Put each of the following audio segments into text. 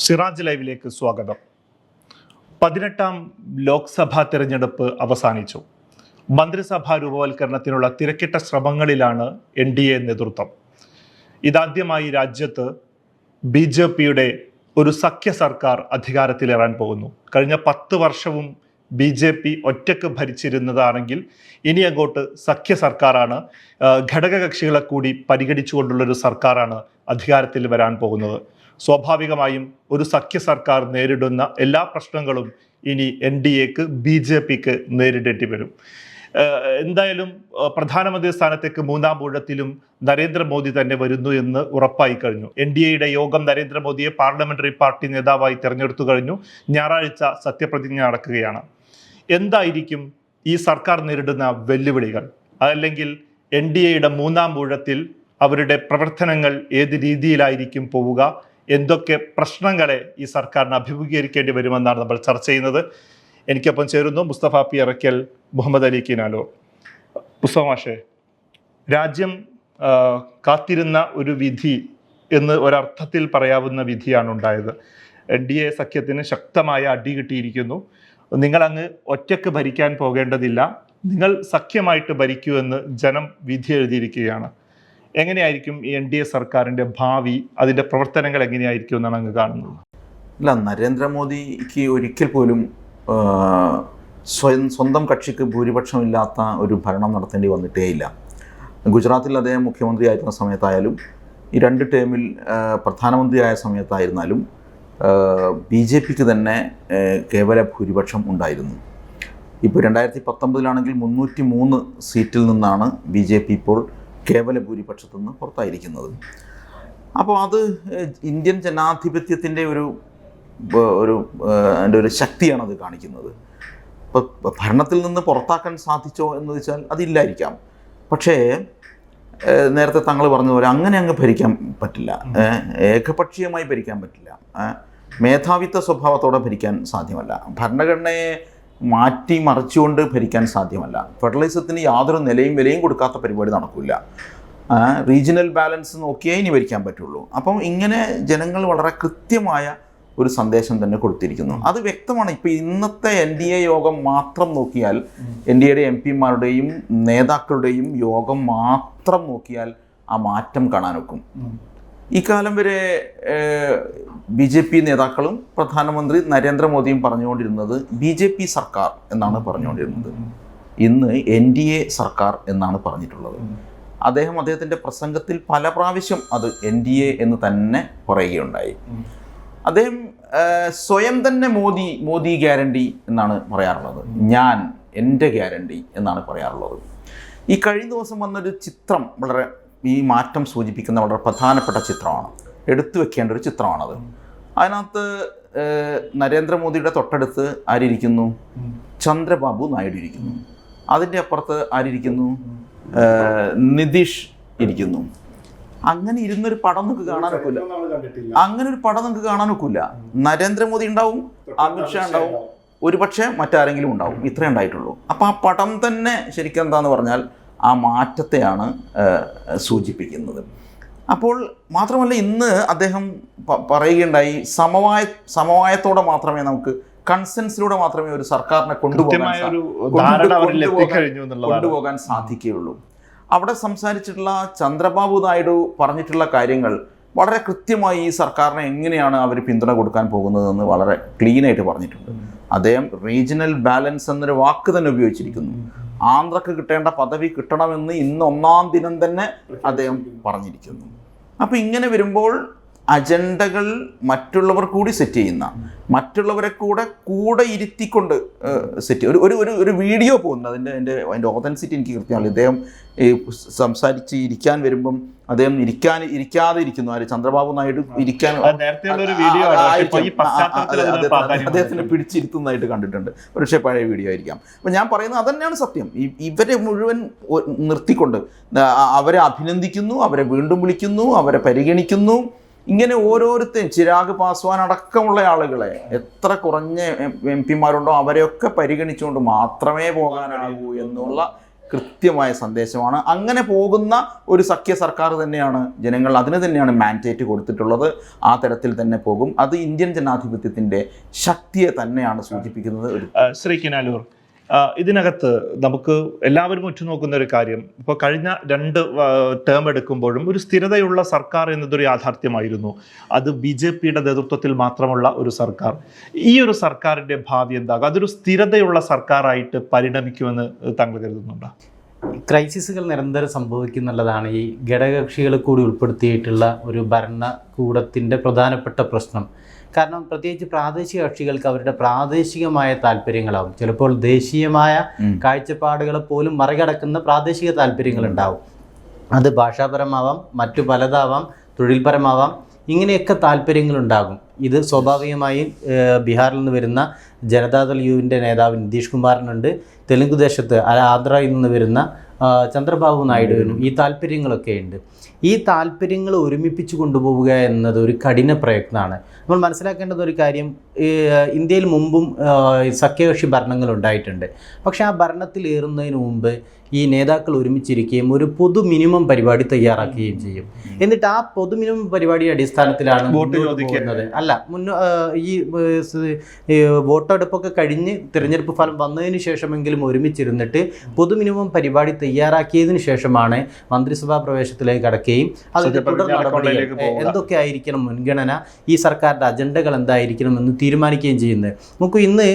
സിറാജ് ലൈവിലേക്ക് സ്വാഗതം. 18ാം ലോക്സഭാ തെരഞ്ഞെടുപ്പ് അവസാനിച്ചു. മന്ത്രിസഭാ രൂപവൽക്കരണത്തിനുള്ള തിരക്കിട്ട ശ്രമങ്ങളിലാണ് NDA നേതൃത്വം. ഇതാദ്യമായി രാജ്യത്ത് BJPയുടെ ഒരു സഖ്യ സർക്കാർ അധികാരത്തിലേറാൻ പോകുന്നു. കഴിഞ്ഞ 10 വർഷവും BJP ഒറ്റക്ക് ഭരിച്ചിരുന്നതാണെങ്കിൽ ഇനി അങ്ങോട്ട് സഖ്യ സർക്കാരാണ്. ഘടകകക്ഷികളെ കൂടി പരിഗണിച്ചുകൊണ്ടുള്ളൊരു സർക്കാരാണ് അധികാരത്തിൽ വരാൻ പോകുന്നത്. സ്വാഭാവികമായും ഒരു സഖ്യ സർക്കാർ നേരിടുന്ന എല്ലാ പ്രശ്നങ്ങളും ഇനി NDAക്ക് BJPക്ക് നേരിടേണ്ടി വരും. എന്തായാലും പ്രധാനമന്ത്രി സ്ഥാനത്തേക്ക് 3ാം ഊഴത്തിലും നരേന്ദ്രമോദി തന്നെ വരുന്നു എന്ന് ഉറപ്പായി കഴിഞ്ഞു. NDAയുടെ യോഗം നരേന്ദ്രമോദിയെ പാർലമെന്ററി പാർട്ടി നേതാവായി തെരഞ്ഞെടുത്തു കഴിഞ്ഞു. ഞായറാഴ്ച സത്യപ്രതിജ്ഞ നടക്കുകയാണ്. എന്തായിരിക്കും ഈ സർക്കാർ നേരിടുന്ന വെല്ലുവിളികൾ? അതല്ലെങ്കിൽ NDAയുടെ 3ാം ഊഴത്തിൽ അവരുടെ പ്രവർത്തനങ്ങൾ ഏത് രീതിയിലായിരിക്കും പോവുക? എന്തൊക്കെ പ്രശ്നങ്ങളെ ഈ സർക്കാരിന് അഭിമുഖീകരിക്കേണ്ടി വരുമെന്നാണ് നമ്മൾ ചർച്ച ചെയ്യുന്നത്. എനിക്കൊപ്പം ചേരുന്നു മുസ്തഫ പി അറക്കൽ, മുഹമ്മദ് അലി കിനാലോ. മുസ്തഫ മാഷേ, രാജ്യം കാത്തിരുന്ന ഒരു വിധി എന്ന് ഒരർത്ഥത്തിൽ പറയാവുന്ന വിധിയാണ് ഉണ്ടായത്. NDA സഖ്യത്തിന് ശക്തമായ അടി കിട്ടിയിരിക്കുന്നു. നിങ്ങൾ അങ്ങ് ഒറ്റക്ക് ഭരിക്കാൻ പോകേണ്ടതില്ല, നിങ്ങൾ സഖ്യമായിട്ട് ഭരിക്കൂ എന്ന് ജനം വിധി എഴുതിയിരിക്കുകയാണ്. എങ്ങനെയായിരിക്കും ഈ NDA സർക്കാരിൻ്റെ ഭാവി, അതിൻ്റെ പ്രവർത്തനങ്ങൾ എങ്ങനെയായിരിക്കും എന്നാണ് അങ്ങ് കാണുന്നത്? അല്ല, നരേന്ദ്രമോദിക്ക് ഒരിക്കൽ പോലും സ്വന്തം കക്ഷിക്ക് ഭൂരിപക്ഷമില്ലാത്ത ഒരു ഭരണം നടത്തേണ്ടി വന്നിട്ടേയില്ല. ഗുജറാത്തിൽ അദ്ദേഹം മുഖ്യമന്ത്രിയായിരുന്ന സമയത്തായാലും ഈ 2 ടേമിൽ പ്രധാനമന്ത്രിയായ സമയത്തായിരുന്നാലും BJPക്ക് തന്നെ കേവല ഭൂരിപക്ഷം ഉണ്ടായിരുന്നു. ഇപ്പോൾ 2019 303 സീറ്റിൽ നിന്നാണ് BJP ഇപ്പോൾ കേവല ഭൂരിപക്ഷത്തു നിന്ന് പുറത്തായിരിക്കുന്നത്. അപ്പോൾ അത് ഇന്ത്യൻ ജനാധിപത്യത്തിൻ്റെ ഒരു ശക്തിയാണ് അത് കാണിക്കുന്നത്. ഇപ്പോൾ ഭരണത്തിൽ നിന്ന് പുറത്താക്കാൻ സാധിച്ചോ എന്ന് വെച്ചാൽ അതില്ലായിരിക്കാം. പക്ഷേ നേരത്തെ താങ്കൾ പറഞ്ഞതുപോലെ അങ്ങനെ അങ്ങ് ഭരിക്കാൻ പറ്റില്ല, ഏകപക്ഷീയമായി ഭരിക്കാൻ പറ്റില്ല, മേധാവിത്വ സ്വഭാവത്തോടെ ഭരിക്കാൻ സാധ്യമല്ല, ഭരണഘടനയെ മാറ്റി മറിച്ചുകൊണ്ട് ഭരിക്കാൻ സാധ്യമല്ല, ഫെഡറലിസത്തിന് യാതൊരു നിലയും വിലയും കൊടുക്കാത്ത പരിപാടി നടക്കില്ല, റീജിയണൽ ബാലൻസ് നോക്കിയേ ഇനി ഭരിക്കാൻ പറ്റുള്ളൂ. അപ്പം ഇങ്ങനെ ജനങ്ങൾ വളരെ കൃത്യമായ ഒരു സന്ദേശം തന്നെ കൊടുത്തിരിക്കുന്നു. അത് വ്യക്തമാണ്. ഇപ്പോൾ ഇന്നത്തെ NDA യോഗം മാത്രം നോക്കിയാൽ, NDAയുടെ MP-മാരുടെയും നേതാക്കളുടെയും യോഗം മാത്രം നോക്കിയാൽ ആ മാറ്റം കാണാനൊക്കും. ഇക്കാലം വരെ BJP നേതാക്കളും പ്രധാനമന്ത്രി നരേന്ദ്രമോദിയും പറഞ്ഞുകൊണ്ടിരുന്നത് BJP സർക്കാർ എന്നാണ് പറഞ്ഞുകൊണ്ടിരുന്നത്. ഇന്ന് NDA സർക്കാർ എന്നാണ് പറഞ്ഞിട്ടുള്ളത്. അദ്ദേഹത്തിൻ്റെ പ്രസംഗത്തിൽ പല പ്രാവശ്യം അത് NDA എന്ന് തന്നെ പറയുകയുണ്ടായി. അദ്ദേഹം സ്വയം തന്നെ മോദി ഗ്യാരണ്ടി എന്നാണ് പറയാറുള്ളത്. എൻ്റെ ഗ്യാരണ്ടി എന്നാണ് പറയാറുള്ളത്. ഈ കഴിഞ്ഞ ദിവസം വന്നൊരു ചിത്രം വളരെ ഈ മാറ്റം സൂചിപ്പിക്കുന്ന വളരെ പ്രധാനപ്പെട്ട ചിത്രമാണ്, എടുത്തു വെക്കേണ്ട ഒരു ചിത്രമാണത്. അതിനകത്ത് നരേന്ദ്രമോദിയുടെ തൊട്ടടുത്ത് ആരിയിരിക്കുന്നു? ചന്ദ്രബാബു നായിഡു ഇരിക്കുന്നു. അതിൻ്റെ അപ്പുറത്ത് ആരിയിരിക്കുന്നു? നിതീഷ് ഇരിക്കുന്നു. അങ്ങനെ ഇരുന്നൊരു പടം നമുക്ക് കാണാൻ ഒക്കില്ല. അങ്ങനെ ഒരു പടം നമുക്ക് കാണാൻ ഒക്കില്ല. നരേന്ദ്രമോദി ഉണ്ടാവും, അമിത്ഷാ ഉണ്ടാവും, ഒരുപക്ഷെ മറ്റാരെങ്കിലും ഉണ്ടാവും. ഇത്രേ ഉണ്ടായിട്ടുള്ളൂ. അപ്പോൾ ആ പടം തന്നെ ശരിക്കും എന്താന്ന് പറഞ്ഞാൽ ആ മാറ്റത്തെയാണ് സൂചിപ്പിക്കുന്നത്. അപ്പോൾ മാത്രമല്ല, ഇന്ന് അദ്ദേഹം പറയുകയുണ്ടായി, സമവായത്തോടെ മാത്രമേ നമുക്ക്, കൺസെൻസിലൂടെ മാത്രമേ ഒരു സർക്കാരിനെ കൊണ്ടുപോകാൻ സാധിക്കുകയുള്ളൂ. അവിടെ സംസാരിച്ചിട്ടുള്ള ചന്ദ്രബാബു നായിഡു പറഞ്ഞിട്ടുള്ള കാര്യങ്ങൾ വളരെ കൃത്യമായി ഈ സർക്കാരിനെ എങ്ങനെയാണ് അവർ പിന്തുണ കൊടുക്കാൻ പോകുന്നതെന്ന് വളരെ ക്ലീനായിട്ട് പറഞ്ഞിട്ടുണ്ട്. അദ്ദേഹം റീജിയണൽ ബാലൻസ് എന്നൊരു വാക്ക് തന്നെ ഉപയോഗിച്ചിരിക്കുന്നു. ആന്ധ്രക്ക് കിട്ടേണ്ട പദവി കിട്ടണമെന്ന് ഇന്ന് 1ാം ദിനം തന്നെ അദ്ദേഹം പറഞ്ഞിരിക്കുന്നു. അപ്പോൾ ഇങ്ങനെ വരുമ്പോൾ അജണ്ടകൾ മറ്റുള്ളവർ കൂടി സെറ്റ് ചെയ്യുന്ന, മറ്റുള്ളവരെ കൂടെ ഇരുത്തിക്കൊണ്ട് സെറ്റ് ഒരു വീഡിയോ പോകുന്നത്, അതിൻ്റെ ഓതൻസിറ്റി എനിക്ക് കൃത്യമാണ്. ഇദ്ദേഹം സംസാരിച്ച് ഇരിക്കാൻ വരുമ്പം അദ്ദേഹം ഇരിക്കാതെ ഇരിക്കുന്നു. ചന്ദ്രബാബു നായിഡു ഇരിക്കാൻ അദ്ദേഹത്തിനെ പിടിച്ചിരുത്തുന്നതായിട്ട് കണ്ടിട്ടുണ്ട്. പക്ഷേ പഴയ വീഡിയോ ആയിരിക്കാം. അപ്പം ഞാൻ പറയുന്നത് അതന്നെയാണ് സത്യം. ഇവരെ മുഴുവൻ നിർത്തിക്കൊണ്ട് അവരെ അഭിനന്ദിക്കുന്നു, അവരെ വീണ്ടും വിളിക്കുന്നു, അവരെ പരിഗണിക്കുന്നു. ഇങ്ങനെ ഓരോരുത്തരും, ചിരാഗ് പാസ്വാൻ അടക്കമുള്ള ആളുകളെ, എത്ര കുറഞ്ഞ MP-മാരുണ്ടോ അവരെയൊക്കെ പരിഗണിച്ചുകൊണ്ട് മാത്രമേ പോകാനാകൂ എന്നുള്ള കൃത്യമായ സന്ദേശമാണ്. അങ്ങനെ പോകുന്ന ഒരു സഖ്യ സർക്കാർ തന്നെയാണ് ജനങ്ങൾ അതിന് തന്നെയാണ് മാൻഡേറ്റ് കൊടുത്തിട്ടുള്ളത്. ആ തരത്തിൽ തന്നെ പോകും. അത് ഇന്ത്യൻ ജനാധിപത്യത്തിൻ്റെ ശക്തിയെ തന്നെയാണ് സൂചിപ്പിക്കുന്നത്. ശ്രീ കിനാലൂർ, ഇതിനകത്ത് നമുക്ക് എല്ലാവരും ഉറ്റുനോക്കുന്ന ഒരു കാര്യം, ഇപ്പോൾ കഴിഞ്ഞ 2 ടേം എടുക്കുമ്പോഴും ഒരു സ്ഥിരതയുള്ള സർക്കാർ എന്നതൊരു യാഥാർത്ഥ്യമായിരുന്നു. അത് BJPയുടെ നേതൃത്വത്തിൽ മാത്രമുള്ള ഒരു സർക്കാർ. ഈ ഒരു സർക്കാരിൻ്റെ ഭാവി എന്താകും? അതൊരു സ്ഥിരതയുള്ള സർക്കാരായിട്ട് പരിണമിക്കുമെന്ന് താങ്കൾ കരുതുന്നുണ്ടോ? ക്രൈസിസുകൾ നിരന്തരം സംഭവിക്കുന്നുള്ളതാണ് ഈ ഘടകകക്ഷികളെ കൂടി ഉൾപ്പെടുത്തിയിട്ടുള്ള ഒരു ഭരണകൂടത്തിൻ്റെ പ്രധാനപ്പെട്ട പ്രശ്നം. കാരണം പ്രത്യേകിച്ച് പ്രാദേശിക കക്ഷികൾക്ക് അവരുടെ പ്രാദേശികമായ താല്പര്യങ്ങളാവും, ചിലപ്പോൾ ദേശീയമായ കാഴ്ചപ്പാടുകളെ പോലും മറികടക്കുന്ന പ്രാദേശിക താല്പര്യങ്ങളുണ്ടാവും. അത് ഭാഷാപരമാവാം, മറ്റു പലതാവാം, തൊഴിൽപരമാവാം, ഇങ്ങനെയൊക്കെ താല്പര്യങ്ങളുണ്ടാകും. ഇത് സ്വാഭാവികമായും ബീഹാറിൽ നിന്ന് വരുന്ന ജനതാദൾ യുവിൻ്റെ നേതാവ് നിതീഷ് കുമാറിനുണ്ട്. തെലുങ്ക് ദേശത്ത് ആന്ധ്രയിൽ നിന്ന് വരുന്ന ചന്ദ്രബാബു നായിഡുവിനും ഈ താല്പര്യങ്ങളൊക്കെ ഉണ്ട്. ഈ താല്പര്യങ്ങൾ ഒരുമിപ്പിച്ച് കൊണ്ടുപോവുക എന്നത് ഒരു കഠിന പ്രയത്നമാണ്. നമ്മൾ മനസ്സിലാക്കേണ്ടത് ഒരു കാര്യം, ഇന്ത്യയിൽ മുമ്പും സഖ്യകക്ഷി ഭരണങ്ങൾ ഉണ്ടായിട്ടുണ്ട്. പക്ഷേ ആ ഭരണത്തിലേറുന്നതിന് മുമ്പ് ഈ നേതാക്കൾ ഒരുമിച്ചിരിക്കുകയും ഒരു പൊതു മിനിമം പരിപാടി തയ്യാറാക്കുകയും ചെയ്യും. എന്നിട്ട് ആ പൊതു മിനിമം പരിപാടിയുടെ അടിസ്ഥാനത്തിലാണ് പോകുന്നത്. അല്ല, ഈ വോട്ടെടുപ്പൊക്കെ കഴിഞ്ഞ് തിരഞ്ഞെടുപ്പ് ഫലം വന്നതിന് ശേഷമെങ്കിലും ഒരുമിച്ചിരുന്നിട്ട് പൊതു മിനിമം പരിപാടി തയ്യാറാക്കിയതിന് ശേഷമാണ് മന്ത്രിസഭാ പ്രവേശത്തിലേക്ക് കടക്കുകയും അതിൻ്റെ തുടർ നടപടികൾ എന്തൊക്കെ ആയിരിക്കണം, മുൻഗണന, ഈ സർക്കാരിൻ്റെ അജണ്ടകൾ എന്തായിരിക്കണം എന്ന് തീരുമാനിക്കുകയും ചെയ്യുന്നത്. നമുക്ക് ഇന്ന്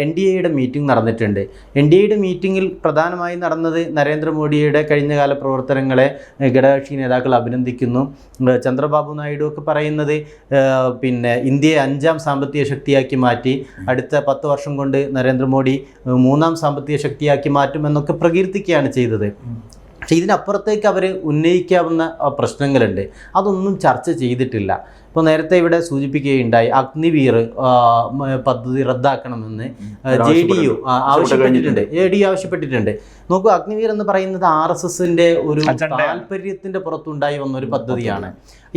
NDAയുടെ മീറ്റിംഗ് നടന്നിട്ടുണ്ട്. NDAയുടെ മീറ്റിങ്ങിൽ പ്രധാനമായും നടന്നത് നരേന്ദ്രമോദിയുടെ കഴിഞ്ഞകാല പ്രവർത്തനങ്ങളെ ഘടകകക്ഷി നേതാക്കൾ അഭിനന്ദിക്കുന്നു. ചന്ദ്രബാബു നായിഡു ഒക്കെ പറയുന്നത് പിന്നെ ഇന്ത്യയെ 5ാം സാമ്പത്തിക ശക്തിയാക്കി മാറ്റി, അടുത്ത 10 വർഷം കൊണ്ട് നരേന്ദ്രമോദി 3ാം സാമ്പത്തിക ശക്തിയാക്കി മാറ്റുമെന്നൊക്കെ പ്രകീർത്തിക്കുകയാണ് ചെയ്തത്. പക്ഷേ ഇതിനപ്പുറത്തേക്ക് അവർ ഉന്നയിക്കാവുന്ന പ്രശ്നങ്ങളുണ്ട്, അതൊന്നും ചർച്ച ചെയ്തിട്ടില്ല. ഇപ്പോൾ നേരത്തെ ഇവിടെ സൂചിപ്പിക്കുകയുണ്ടായി, അഗ്നിവീർ പദ്ധതി റദ്ദാക്കണമെന്ന് JDU ആവശ്യപ്പെട്ടിട്ടുണ്ട്. നോക്കൂ, അഗ്നിവീർ എന്ന് പറയുന്നത് RSSൻ്റെ ഒരു താല്പര്യത്തിൻ്റെ പുറത്തുണ്ടായി വന്ന ഒരു പദ്ധതിയാണ്.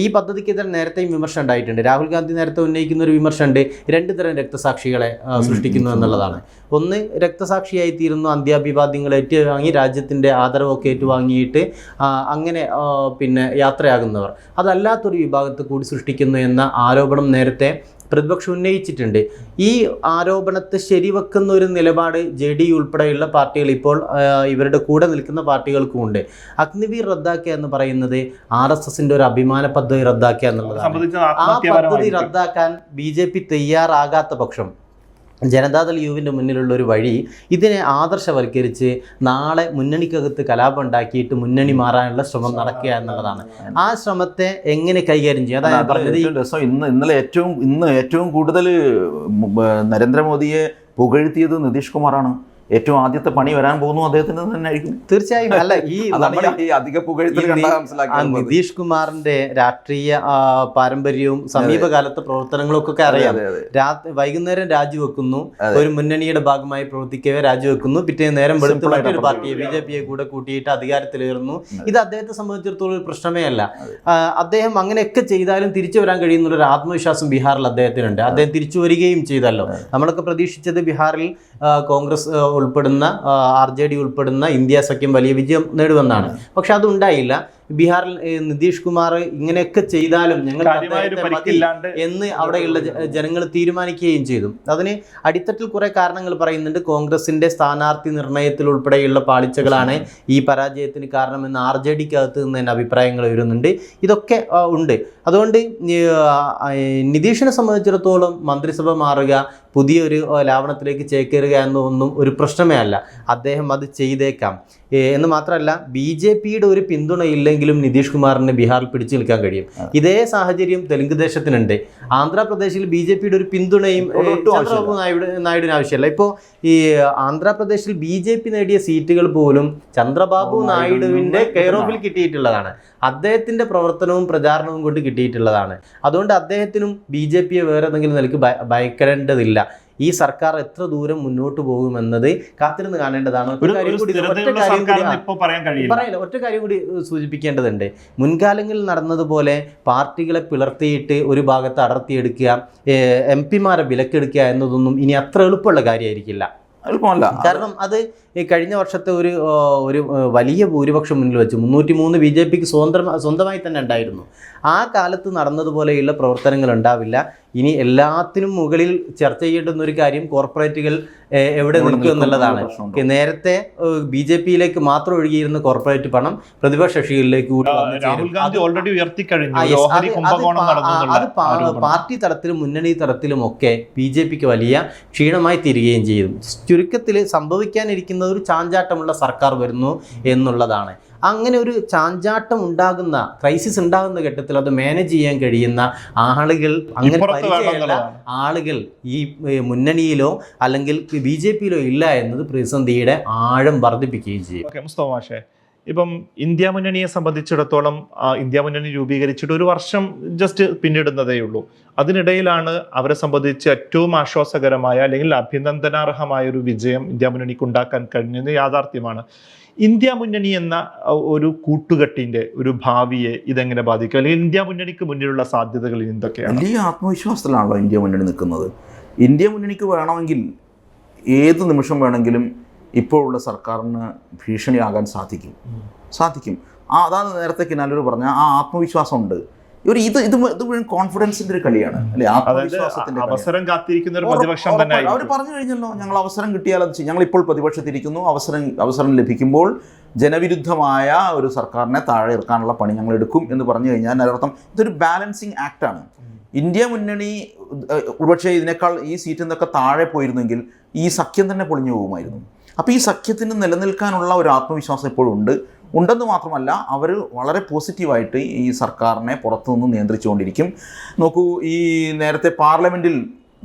ഈ പദ്ധതിക്കെതിരെ നേരത്തെയും വിമർശനം ഉണ്ടായിട്ടുണ്ട്. രാഹുൽ ഗാന്ധി നേരത്തെ ഉന്നയിക്കുന്ന ഒരു വിമർശനമുണ്ട്, 2 തരം രക്തസാക്ഷികളെ സൃഷ്ടിക്കുന്നു എന്നുള്ളതാണ്. ഒന്ന്, രക്തസാക്ഷിയായി തീരുന്നു, അന്ത്യാഭിവാദ്യങ്ങൾ ഏറ്റുവാങ്ങി രാജ്യത്തിൻ്റെ ആദരവൊക്കെ ഏറ്റുവാങ്ങിയിട്ട് അങ്ങനെ പിന്നെ യാത്രയാകുന്നവർ. അതല്ലാത്തൊരു വിഭാഗത്തെ കൂടി സൃഷ്ടിക്കുന്നു എന്ന ആരോപണം നേരത്തെ പ്രതിപക്ഷം ഉന്നയിച്ചിട്ടുണ്ട്. ഈ ആരോപണത്തെ ശരിവെക്കുന്ന ഒരു നിലപാട് JDU ഉൾപ്പെടെയുള്ള പാർട്ടികൾ, ഇപ്പോൾ ഇവരുടെ കൂടെ നിൽക്കുന്ന പാർട്ടികൾക്കുമുണ്ട്. അഗ്നിവീർ റദ്ദാക്കുക എന്ന് പറയുന്നത് RSSൻ്റെ ഒരു അഭിമാന പദ്ധതി റദ്ദാക്കുക എന്നുള്ളതാണ്. ആ പദ്ധതി റദ്ദാക്കാൻ BJP തയ്യാറാകാത്ത പക്ഷം ജനതാദൾ യുവിൻ്റെ മുന്നിലുള്ള ഒരു വഴി ഇതിനെ ആദർശവൽക്കരിച്ച് നാളെ മുന്നണിക്കകത്ത് കലാപം ഉണ്ടാക്കിയിട്ട് മുന്നണി മാറാനുള്ള ശ്രമം നടക്കുക എന്നുള്ളതാണ്. ആ ശ്രമത്തെ എങ്ങനെ കൈകാര്യം ചെയ്യും? അതാണ് പറഞ്ഞത്. ഇന്ന് ഏറ്റവും കൂടുതൽ നരേന്ദ്രമോദിയെ പുകഴ്ത്തിയത് നിതീഷ് കുമാറാണ്. ഏറ്റവും ആദ്യത്തെ പണി വരാൻ പോകുന്നു അദ്ദേഹത്തിന് തന്നെ ആയിരിക്കും. തീർച്ചയായും. അല്ല, ഈ അധിക പുകഴ്ത്തൽ നിതീഷ് കുമാറിന്റെ രാഷ്ട്രീയ പാരമ്പര്യവും സമീപകാലത്തെ പ്രവർത്തനങ്ങളൊക്കെ അറിയാം. വൈകുന്നേരം രാജിവെക്കുന്നു, ഒരു മുന്നണിയുടെ ഭാഗമായി പ്രവർത്തിക്കവേ രാജിവെക്കുന്നു, പിറ്റേ നേരം വെളുത്ത് മറ്റൊരു പാർട്ടിയെ BJPയെ കൂടെ കൂട്ടിയിട്ട് അധികാരത്തിലേറുന്നു. ഇത് അദ്ദേഹത്തെ സംബന്ധിച്ചിടത്തോളം ഒരു പ്രശ്നമേ അല്ല. അദ്ദേഹം അങ്ങനെയൊക്കെ ചെയ്താലും തിരിച്ചു വരാൻ കഴിയുന്നുള്ളൊരു ആത്മവിശ്വാസം ബീഹാറിൽ അദ്ദേഹത്തിനുണ്ട്. അദ്ദേഹം തിരിച്ചു വരികയും ചെയ്തല്ലോ. നമ്മളൊക്കെ പ്രതീക്ഷിച്ചത് ബീഹാറിൽ കോൺഗ്രസ് ഉൾപ്പെടുന്ന RJD ഉൾപ്പെടുന്ന ഇന്ത്യ സഖ്യം വലിയ വിജയം നേടുമെന്നാണ്. പക്ഷെ അതുണ്ടായില്ല. ബീഹാറിൽ നിതീഷ് കുമാർ ഇങ്ങനെയൊക്കെ ചെയ്താലും ഞങ്ങൾ എന്ന് അവിടെയുള്ള ജനങ്ങൾ തീരുമാനിക്കുകയും ചെയ്തു. അതിന് അടിത്തട്ടിൽ കുറേ കാരണങ്ങൾ പറയുന്നുണ്ട്. കോൺഗ്രസിൻ്റെ സ്ഥാനാർത്ഥി നിർണയത്തിൽ ഉൾപ്പെടെയുള്ള പാളിച്ചകളാണ് ഈ പരാജയത്തിന് കാരണമെന്ന് RJDക്കകത്ത് നിന്ന് തന്നെ അഭിപ്രായങ്ങൾ വരുന്നുണ്ട്. ഇതൊക്കെ ഉണ്ട്. അതുകൊണ്ട് നിതീഷിനെ സംബന്ധിച്ചിടത്തോളം മന്ത്രിസഭ മാറുക, പുതിയൊരു ലാവണത്തിലേക്ക് ചേക്കേറുക എന്നൊന്നും ഒരു പ്രശ്നമേ അല്ല. അദ്ദേഹം അത് ചെയ്തേക്കാം. എന്ന് മാത്രമല്ല, BJPയുടെ ഒരു പിന്തുണ ഇല്ലെങ്കിലും നിതീഷ് കുമാറിന് ബീഹാറിൽ പിടിച്ചു നിൽക്കാൻ കഴിയും. ഇതേ സാഹചര്യം തെലുങ്ക് ദേശത്തിനുണ്ട്. ആന്ധ്രാപ്രദേശിൽ BJPയുടെ ഒരു പിന്തുണയും ചന്ദ്രബാബു നായിഡുവിന് ആവശ്യമില്ല. ഇപ്പോൾ ഈ ആന്ധ്രാപ്രദേശിൽ BJP നേടിയ സീറ്റുകൾ പോലും ചന്ദ്രബാബു നായിഡുവിൻ്റെ കെയർ ഓഫിൽ കിട്ടിയിട്ടുള്ളതാണ്. അദ്ദേഹത്തിൻ്റെ പ്രവർത്തനവും പ്രചാരണവും കൊണ്ട് കിട്ടിയിട്ടുള്ളതാണ്. അതുകൊണ്ട് അദ്ദേഹത്തിനും BJPയെ വേറെ ഏതെങ്കിലും നിലയ്ക്ക് ഭയക്കേണ്ടതില്ല. ഈ സർക്കാർ എത്ര ദൂരം മുന്നോട്ട് പോകുമെന്നത് കാത്തിരുന്ന് കാണേണ്ടതാണ്. ഒറ്റ കാര്യം കൂടി സൂചിപ്പിക്കേണ്ടതുണ്ട്. മുൻകാലങ്ങളിൽ നടന്നതുപോലെ പാർട്ടികളെ പിളർത്തിയിട്ട് ഒരു ഭാഗത്ത് അടർത്തിയെടുക്കുക, MP മാരെ വിലക്കെടുക്കുക എന്നതൊന്നും ഇനി അത്ര എളുപ്പമുള്ള കാര്യമായിരിക്കില്ല. എളുപ്പമല്ല. കാരണം അത് ഈ കഴിഞ്ഞ വർഷത്തെ ഒരു വലിയ ഭൂരിപക്ഷം മുന്നിൽ വെച്ച് 303 BJPക്ക് സ്വന്തമായി തന്നെ ഉണ്ടായിരുന്നു. ആ കാലത്ത് നടന്നതുപോലെയുള്ള പ്രവർത്തനങ്ങൾ ഉണ്ടാവില്ല. ഇനി എല്ലാത്തിനും മുകളിൽ ചർച്ച ചെയ്യേണ്ടുന്ന ഒരു കാര്യം കോർപ്പറേറ്റുകൾ എവിടെ നിൽക്കും എന്നുള്ളതാണ്. നേരത്തെ BJPയിലേക്ക് മാത്രം ഒഴുകിയിരുന്ന കോർപ്പറേറ്റ് പണം പ്രതിപക്ഷ കക്ഷികളിലേക്ക് കൂടി അത് പാർട്ടി തലത്തിലും മുന്നണി തലത്തിലുമൊക്കെ BJPക്ക് വലിയ ക്ഷീണമായി തീരുകയും ചെയ്യും. ചുരുക്കത്തിൽ സംഭവിക്കാനിരിക്കുന്നത് ഒരു ചാഞ്ചാട്ടമുള്ള സർക്കാർ വരുന്നു എന്നുള്ളതാണ്. അങ്ങനെ ഒരു ചാഞ്ചാട്ടം ഉണ്ടാകുന്ന, ക്രൈസിസ് ഉണ്ടാകുന്ന ഘട്ടത്തിൽ അത് മാനേജ് ചെയ്യാൻ കഴിയുന്ന ആളുകൾ, അങ്ങനെ പരിചയമുള്ള ആളുകൾ ഈ മുന്നണിയിലോ അല്ലെങ്കിൽ BJPയിലോ ഇല്ല എന്നത് പ്രതിസന്ധിയുടെ ആഴം വർദ്ധിപ്പിക്കുകയും ചെയ്യും. മുസ്തഫ മാഷേ, ഇപ്പം ഇന്ത്യ മുന്നണിയെ സംബന്ധിച്ചിടത്തോളം ഇന്ത്യ മുന്നണി രൂപീകരിച്ചിട്ട് ഒരു വർഷം ജസ്റ്റ് പിന്നിടുന്നതേ ഉള്ളൂ. അതിനിടയിലാണ് അവരെ സംബന്ധിച്ച് ഏറ്റവും ആശ്വാസകരമായ അല്ലെങ്കിൽ അഭിനന്ദനാർഹമായ ഒരു വിജയം ഇന്ത്യ മുന്നണിക്ക് ഉണ്ടാക്കാൻ കഴിഞ്ഞത് യാഥാർത്ഥ്യമാണ്. ഇന്ത്യ മുന്നണി എന്ന ഒരു കൂട്ടുകെട്ടിന്റെ ഒരു ഭാവിയെ ഇതെങ്ങനെ ബാധിക്കും, അല്ലെങ്കിൽ ഇന്ത്യ മുന്നണിക്ക് മുന്നിലുള്ള സാധ്യതകൾ എന്തൊക്കെയാണ്? വലിയ ആത്മവിശ്വാസത്തിലാണല്ലോ ഇന്ത്യ മുന്നണി നിൽക്കുന്നത്. ഇന്ത്യ മുന്നണിക്ക് വേണമെങ്കിൽ ഏത് നിമിഷം വേണമെങ്കിലും ഇപ്പോഴുള്ള സർക്കാരിന് ഭീഷണിയാകാൻ സാധിക്കും. അതാണ് നേരത്തെ കിനാലൂർ പറഞ്ഞ ആ ആത്മവിശ്വാസം ഉണ്ട്. ഇത് കോൺഫിഡൻസിന്റെ ഒരു കളിയാണ് അല്ലെ, ആത്മവിശ്വാസത്തിന്റെ അവസരം കാത്തിരിക്കുന്ന ഒരു പ്രതിപക്ഷം തന്നെ. അവർ പറഞ്ഞു കഴിഞ്ഞല്ലോ, ഞങ്ങൾ അവസരം കിട്ടിയാൽ അത് ചെയ്യും. ഞങ്ങളിപ്പോൾ പ്രതിപക്ഷത്തിരിക്കുന്നു, അവസരം ലഭിക്കുമ്പോൾ ജനവിരുദ്ധമായ ഒരു സർക്കാരിനെ താഴെ ഇറക്കാനുള്ള പണി ഞങ്ങൾ എടുക്കും എന്ന് പറഞ്ഞു കഴിഞ്ഞാൽ അതിനർത്ഥം ഇതൊരു ബാലൻസിങ് ആക്ടാണ്. ഇന്ത്യ മുന്നണി ഒരുപക്ഷെ ഇതിനേക്കാൾ ഈ സീറ്റിൽ നിന്നൊക്കെ താഴെ പോയിരുന്നെങ്കിൽ ഈ സഖ്യം തന്നെ പൊളിഞ്ഞു പോകുമായിരുന്നു. അപ്പോൾ ഈ സഖ്യത്തിന് നിലനിൽക്കാനുള്ള ഒരു ആത്മവിശ്വാസം ഇപ്പോഴും ഉണ്ടെന്ന് മാത്രമല്ല, അവർ വളരെ പോസിറ്റീവായിട്ട് ഈ സർക്കാരിനെ പുറത്തുനിന്ന് നിയന്ത്രിച്ചുകൊണ്ടിരിക്കും. നോക്കൂ, ഈ നേരത്തെ പാർലമെൻറ്റിൽ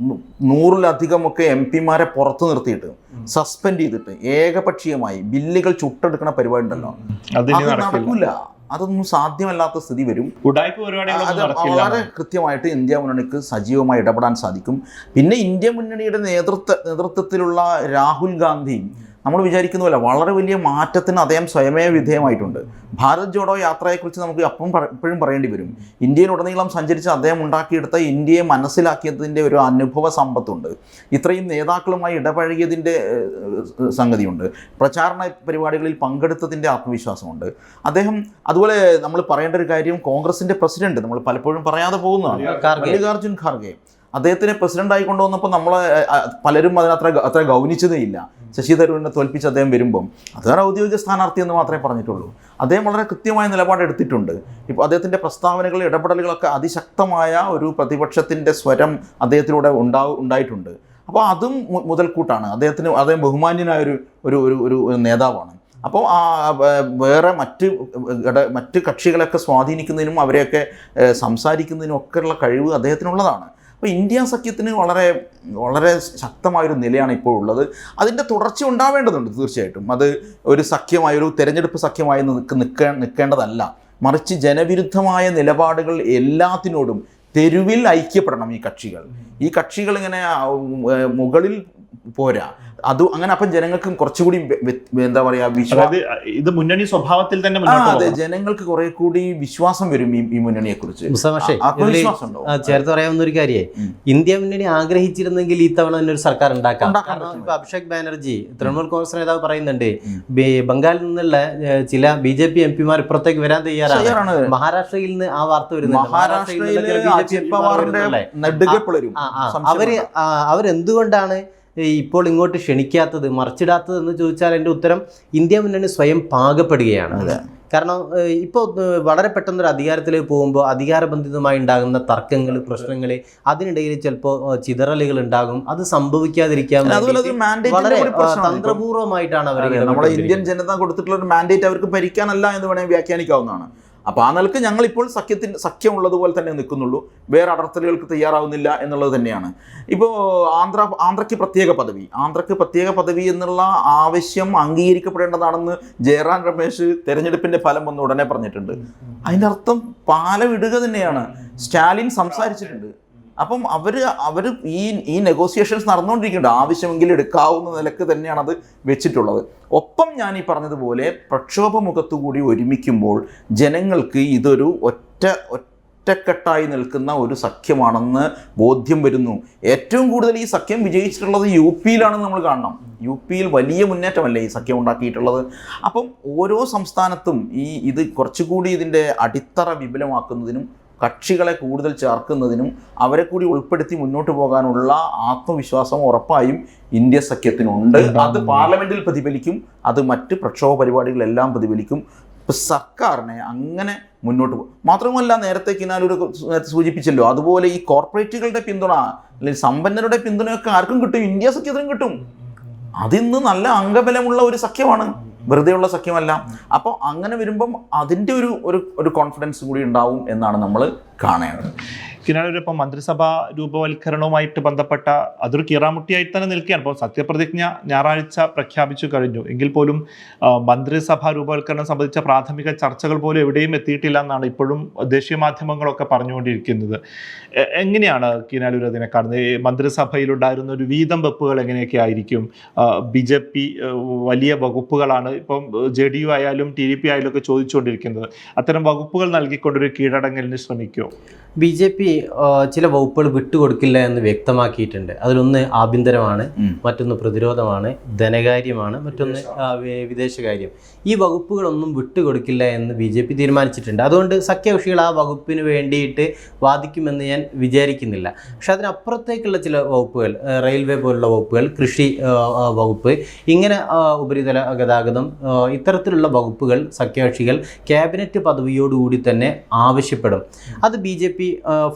100-ലധികമൊക്കെ MP-മാരെ പുറത്തു നിർത്തിയിട്ട് സസ്പെൻഡ് ചെയ്തിട്ട് ഏകപക്ഷീയമായി ബില്ലുകൾ ചുട്ടെടുക്കുന്ന പരിപാടി ഉണ്ടല്ലോ, അത് നടക്കില്ല. അതൊന്നും സാധ്യമല്ലാത്ത സ്ഥിതി വരും. അത് വളരെ കൃത്യമായിട്ട് ഇന്ത്യ മുന്നണിക്ക് സജീവമായി ഇടപെടാൻ സാധിക്കും. പിന്നെ ഇന്ത്യ മുന്നണിയുടെ നേതൃത്വത്തിലുള്ള രാഹുൽ ഗാന്ധി നമ്മൾ വിചാരിക്കുന്ന പോലെ വളരെ വലിയ മാറ്റത്തിന് അദ്ദേഹം സ്വയമേ വിധേയമായിട്ടുണ്ട്. ഭാരത് ജോഡോ യാത്രയെക്കുറിച്ച് നമുക്ക് എപ്പോഴും പറയേണ്ടി വരും. ഇന്ത്യയിലുടനീളം സഞ്ചരിച്ച് അദ്ദേഹം ഉണ്ടാക്കിയെടുത്ത ഇന്ത്യയെ മനസ്സിലാക്കിയതിൻ്റെ ഒരു അനുഭവ സമ്പത്തുണ്ട്. ഇത്രയും നേതാക്കളുമായി ഇടപഴകിയതിൻ്റെ സംഗതിയുണ്ട്. പ്രചാരണ പരിപാടികളിൽ പങ്കെടുത്തതിൻ്റെ ആത്മവിശ്വാസമുണ്ട് അദ്ദേഹം. അതുപോലെ നമ്മൾ പറയേണ്ട ഒരു കാര്യം, കോൺഗ്രസിൻ്റെ പ്രസിഡന്റ് നമ്മൾ പലപ്പോഴും പറയാതെ പോകുന്നതാണ്, മല്ലികാർജുൻ ഖാർഗെ. അദ്ദേഹത്തിനെ പ്രസിഡൻ്റായി കൊണ്ടുവന്നപ്പോൾ പലരും അത്ര ഗൗനിച്ചതേ ഇല്ല. ശശി തരൂരിനെ തോൽപ്പിച്ച് അദ്ദേഹം വരുമ്പം അതൊരു ഔദ്യോഗിക സ്ഥാനാർത്ഥി എന്ന് മാത്രമേ പറഞ്ഞിട്ടുള്ളൂ. അദ്ദേഹം വളരെ കൃത്യമായ നിലപാടെടുത്തിട്ടുണ്ട്. ഇപ്പോൾ അദ്ദേഹത്തിൻ്റെ പ്രസ്താവനകൾ, ഇടപെടലുകളൊക്കെ അതിശക്തമായ ഒരു പ്രതിപക്ഷത്തിൻ്റെ സ്വരം അദ്ദേഹത്തിലൂടെ ഉണ്ടായിട്ടുണ്ട്. അപ്പോൾ അതും മുതൽക്കൂട്ടാണ്. അദ്ദേഹം ബഹുമാന്യനായ ഒരു നേതാവാണ്. അപ്പോൾ വേറെ മറ്റ് കക്ഷികളൊക്കെ സ്വാധീനിക്കുന്നതിനും അവരെയൊക്കെ സംസാരിക്കുന്നതിനും ഒക്കെയുള്ള കഴിവ് അദ്ദേഹത്തിനുള്ളതാണ്. അപ്പോൾ ഇന്ത്യ സഖ്യത്തിന് വളരെ വളരെ ശക്തമായൊരു നിലയാണ് ഇപ്പോൾ ഉള്ളത്. അതിൻ്റെ തുടർച്ച ഉണ്ടാവേണ്ടതുണ്ട് തീർച്ചയായിട്ടും. അത് ഒരു സഖ്യമായി, ഒരു തെരഞ്ഞെടുപ്പ് സഖ്യമായി നിൽക്കേണ്ടതല്ല. മറിച്ച് ജനവിരുദ്ധമായ നിലപാടുകൾ എല്ലാത്തിനോടും തെരുവിൽ ഐക്യപ്പെടണം ഈ കക്ഷികൾ ഇങ്ങനെ മുകളിൽ പോരാ. അങ്ങനെ അപ്പം ജനങ്ങൾക്ക് കുറച്ചുകൂടി എന്താ പറയാ, ഇത് മുന്നണി സ്വഭാവത്തിൽ തന്നെ അതെ, ജനങ്ങൾക്ക് കുറെ കൂടി വിശ്വാസം വരും ഈ മുന്നണിയെ കുറിച്ച്. ചേർത്ത് പറയാവുന്ന ഒരു കാര്യേ, ഇന്ത്യ മുന്നണി ആഗ്രഹിച്ചിരുന്നെങ്കിൽ ഈ തവണ തന്നെ ഒരു സർക്കാർ ഉണ്ടാക്കാം. ഇപ്പൊ അഭിഷേക് ബാനർജി, തൃണമൂൽ കോൺഗ്രസ് നേതാവ് പറയുന്നുണ്ട്, ബംഗാളിൽ നിന്നുള്ള ചില BJP MP-മാർ ഇപ്പുറത്തേക്ക് വരാൻ തയ്യാറാണ്. മഹാരാഷ്ട്രയിൽ നിന്ന് ആ വാർത്ത വരുന്നുണ്ട്. അവരെന്തുകൊണ്ടാണ് ഇപ്പോൾ ഇങ്ങോട്ട് ക്ഷണിക്കാത്തത്, മറിച്ചിടാത്തത് എന്ന് ചോദിച്ചാൽ എൻ്റെ ഉത്തരം ഇന്ത്യ മുന്നണി സ്വയം പാകപ്പെടുകയാണ്. കാരണം ഇപ്പോൾ വളരെ പെട്ടെന്നൊരു അധികാരത്തിലേക്ക് പോകുമ്പോൾ അധികാരബന്ധിതമായി ഉണ്ടാകുന്ന തർക്കങ്ങൾ, പ്രശ്നങ്ങൾ, അതിനിടയിൽ ചിലപ്പോൾ ചിതറലുകൾ ഉണ്ടാകും. അത് സംഭവിക്കാതിരിക്കാൻ വളരെ തന്ത്രപൂർവ്വമായിട്ടാണ് അവർ, നമ്മുടെ ഇന്ത്യൻ ജനത കൊടുത്തിട്ടുള്ള ഒരു മാൻഡേറ്റ് അവർക്ക് ഭരിക്കാനല്ല എന്ന് വേണമെങ്കിൽ വ്യാഖ്യാനിക്കാവുന്നതാണ്. അപ്പോൾ ആ നിലക്ക് ഞങ്ങളിപ്പോൾ സഖ്യമുള്ളതുപോലെ തന്നെ നിൽക്കുന്നുള്ളൂ, വേറെ അടർത്തലുകൾക്ക് തയ്യാറാവുന്നില്ല എന്നുള്ളത് തന്നെയാണ്. ഇപ്പോൾ ആന്ധ്രയ്ക്ക് പ്രത്യേക പദവി എന്നുള്ള ആവശ്യം അംഗീകരിക്കപ്പെടേണ്ടതാണെന്ന് ജയറാം രമേശ് തെരഞ്ഞെടുപ്പിൻ്റെ ഫലം വന്ന് ഉടനെ പറഞ്ഞിട്ടുണ്ട്. അതിൻ്റെ അർത്ഥം പാലമിടുക തന്നെയാണ്. സ്റ്റാലിൻ സംസാരിച്ചിട്ടുണ്ട്. അപ്പം അവർ ഈ നെഗോസിയേഷൻസ് നടന്നുകൊണ്ടിരിക്കുന്നുണ്ട്. ആവശ്യമെങ്കിൽ എടുക്കാവുന്ന നിലക്ക് തന്നെയാണ് അത് വെച്ചിട്ടുള്ളത്. ഒപ്പം ഞാൻ ഈ പറഞ്ഞതുപോലെ പ്രക്ഷോഭമുഖത്തുകൂടി ഒരുമിക്കുമ്പോൾ ജനങ്ങൾക്ക് ഇതൊരു ഒറ്റ ഒറ്റക്കെട്ടായി നിൽക്കുന്ന ഒരു സഖ്യമാണെന്ന് ബോധ്യം വരുന്നു. ഏറ്റവും കൂടുതൽ ഈ സഖ്യം വിജയിച്ചിട്ടുള്ളത് UP-യിലാണെന്ന് നമ്മൾ കാണണം. UP-യിൽ വലിയ മുന്നേറ്റമല്ലേ ഈ സഖ്യം ഉണ്ടാക്കിയിട്ടുള്ളത്. അപ്പം ഓരോ സംസ്ഥാനത്തും ഇത് കുറച്ചുകൂടി ഇതിൻ്റെ അടിത്തറ വിപുലമാക്കുന്നതിനും കക്ഷികളെ കൂടുതൽ ചേർക്കുന്നതിനും അവരെ കൂടി ഉൾപ്പെടുത്തി മുന്നോട്ട് പോകാനുള്ള ആത്മവിശ്വാസം ഉറപ്പായും ഇന്ത്യ സഖ്യത്തിനുണ്ട്. അത് പാർലമെൻറ്റിൽ പ്രതിഫലിക്കും, അത് മറ്റ് പ്രക്ഷോഭ പരിപാടികളെല്ലാം പ്രതിഫലിക്കും. സർക്കാരിനെ അങ്ങനെ മുന്നോട്ട് പോകും. മാത്രമല്ല, നേരത്തെ കിനാലൂർ സൂചിപ്പിച്ചല്ലോ, അതുപോലെ ഈ കോർപ്പറേറ്റുകളുടെ പിന്തുണ അല്ലെങ്കിൽ സമ്പന്നരുടെ പിന്തുണയൊക്കെ ആർക്കും കിട്ടും, ഇന്ത്യ സഖ്യത്തിനും കിട്ടും. അതിന്ന് നല്ല അംഗബലമുള്ള ഒരു സഖ്യമാണ്, വെറുതെയുള്ള സഖ്യമല്ല. അപ്പോൾ അങ്ങനെ വരുമ്പം അതിൻ്റെ ഒരു കോൺഫിഡൻസ് കൂടി ഉണ്ടാവും എന്നാണ് നമ്മൾ കാണേണ്ടത്. കിനാലൂരിപ്പം മന്ത്രിസഭാ രൂപവൽക്കരണവുമായിട്ട് ബന്ധപ്പെട്ട അതൊരു കീറാമുട്ടിയായി തന്നെ നിൽക്കുകയാണ്. ഇപ്പോൾ സത്യപ്രതിജ്ഞ ഞായറാഴ്ച പ്രഖ്യാപിച്ചു കഴിഞ്ഞു എങ്കിൽ പോലും മന്ത്രിസഭാ രൂപവൽക്കരണം സംബന്ധിച്ച പ്രാഥമിക ചർച്ചകൾ പോലും എവിടെയും എത്തിയിട്ടില്ല എന്നാണ് ഇപ്പോഴും ദേശീയ മാധ്യമങ്ങളൊക്കെ പറഞ്ഞുകൊണ്ടിരിക്കുന്നത്. എങ്ങനെയാണ് കിനാലൂർ അതിനെ കാണുന്നത്? മന്ത്രിസഭയിലുണ്ടായിരുന്ന ഒരു വീതം വെപ്പുകൾ എങ്ങനെയൊക്കെ ആയിരിക്കും? BJP വലിയ വകുപ്പുകളാണ് ഇപ്പം JDU ആയാലും TDP ആയാലും ഒക്കെ ചോദിച്ചുകൊണ്ടിരിക്കുന്നത്. അത്തരം വകുപ്പുകൾ നൽകിക്കൊണ്ടൊരു കീഴടങ്ങലിന് ശ്രമിക്കുമോ? BJP ചില വകുപ്പുകൾ വിട്ടുകൊടുക്കില്ല എന്ന് വ്യക്തമാക്കിയിട്ടുണ്ട്. അതിലൊന്ന് ആഭ്യന്തരമാണ്, മറ്റൊന്ന് പ്രതിരോധമാണ്, ധനകാര്യമാണ്, മറ്റൊന്ന് വിദേശകാര്യം. ഈ വകുപ്പുകളൊന്നും വിട്ടുകൊടുക്കില്ല എന്ന് BJP തീരുമാനിച്ചിട്ടുണ്ട്. അതുകൊണ്ട് സഖ്യകക്ഷികൾ ആ വകുപ്പിന് വേണ്ടിയിട്ട് വാദിക്കുമെന്ന് ഞാൻ വിചാരിക്കുന്നില്ല. പക്ഷെ അതിനപ്പുറത്തേക്കുള്ള ചില വകുപ്പുകൾ, റെയിൽവേ പോലുള്ള വകുപ്പുകൾ, കൃഷി വകുപ്പ്, ഇങ്ങനെ ഉപരിതല ഗതാഗതം, ഇത്തരത്തിലുള്ള വകുപ്പുകൾ സഖ്യകക്ഷികൾ ക്യാബിനറ്റ് പദവിയോടുകൂടി തന്നെ ആവശ്യപ്പെടും. അത് BJP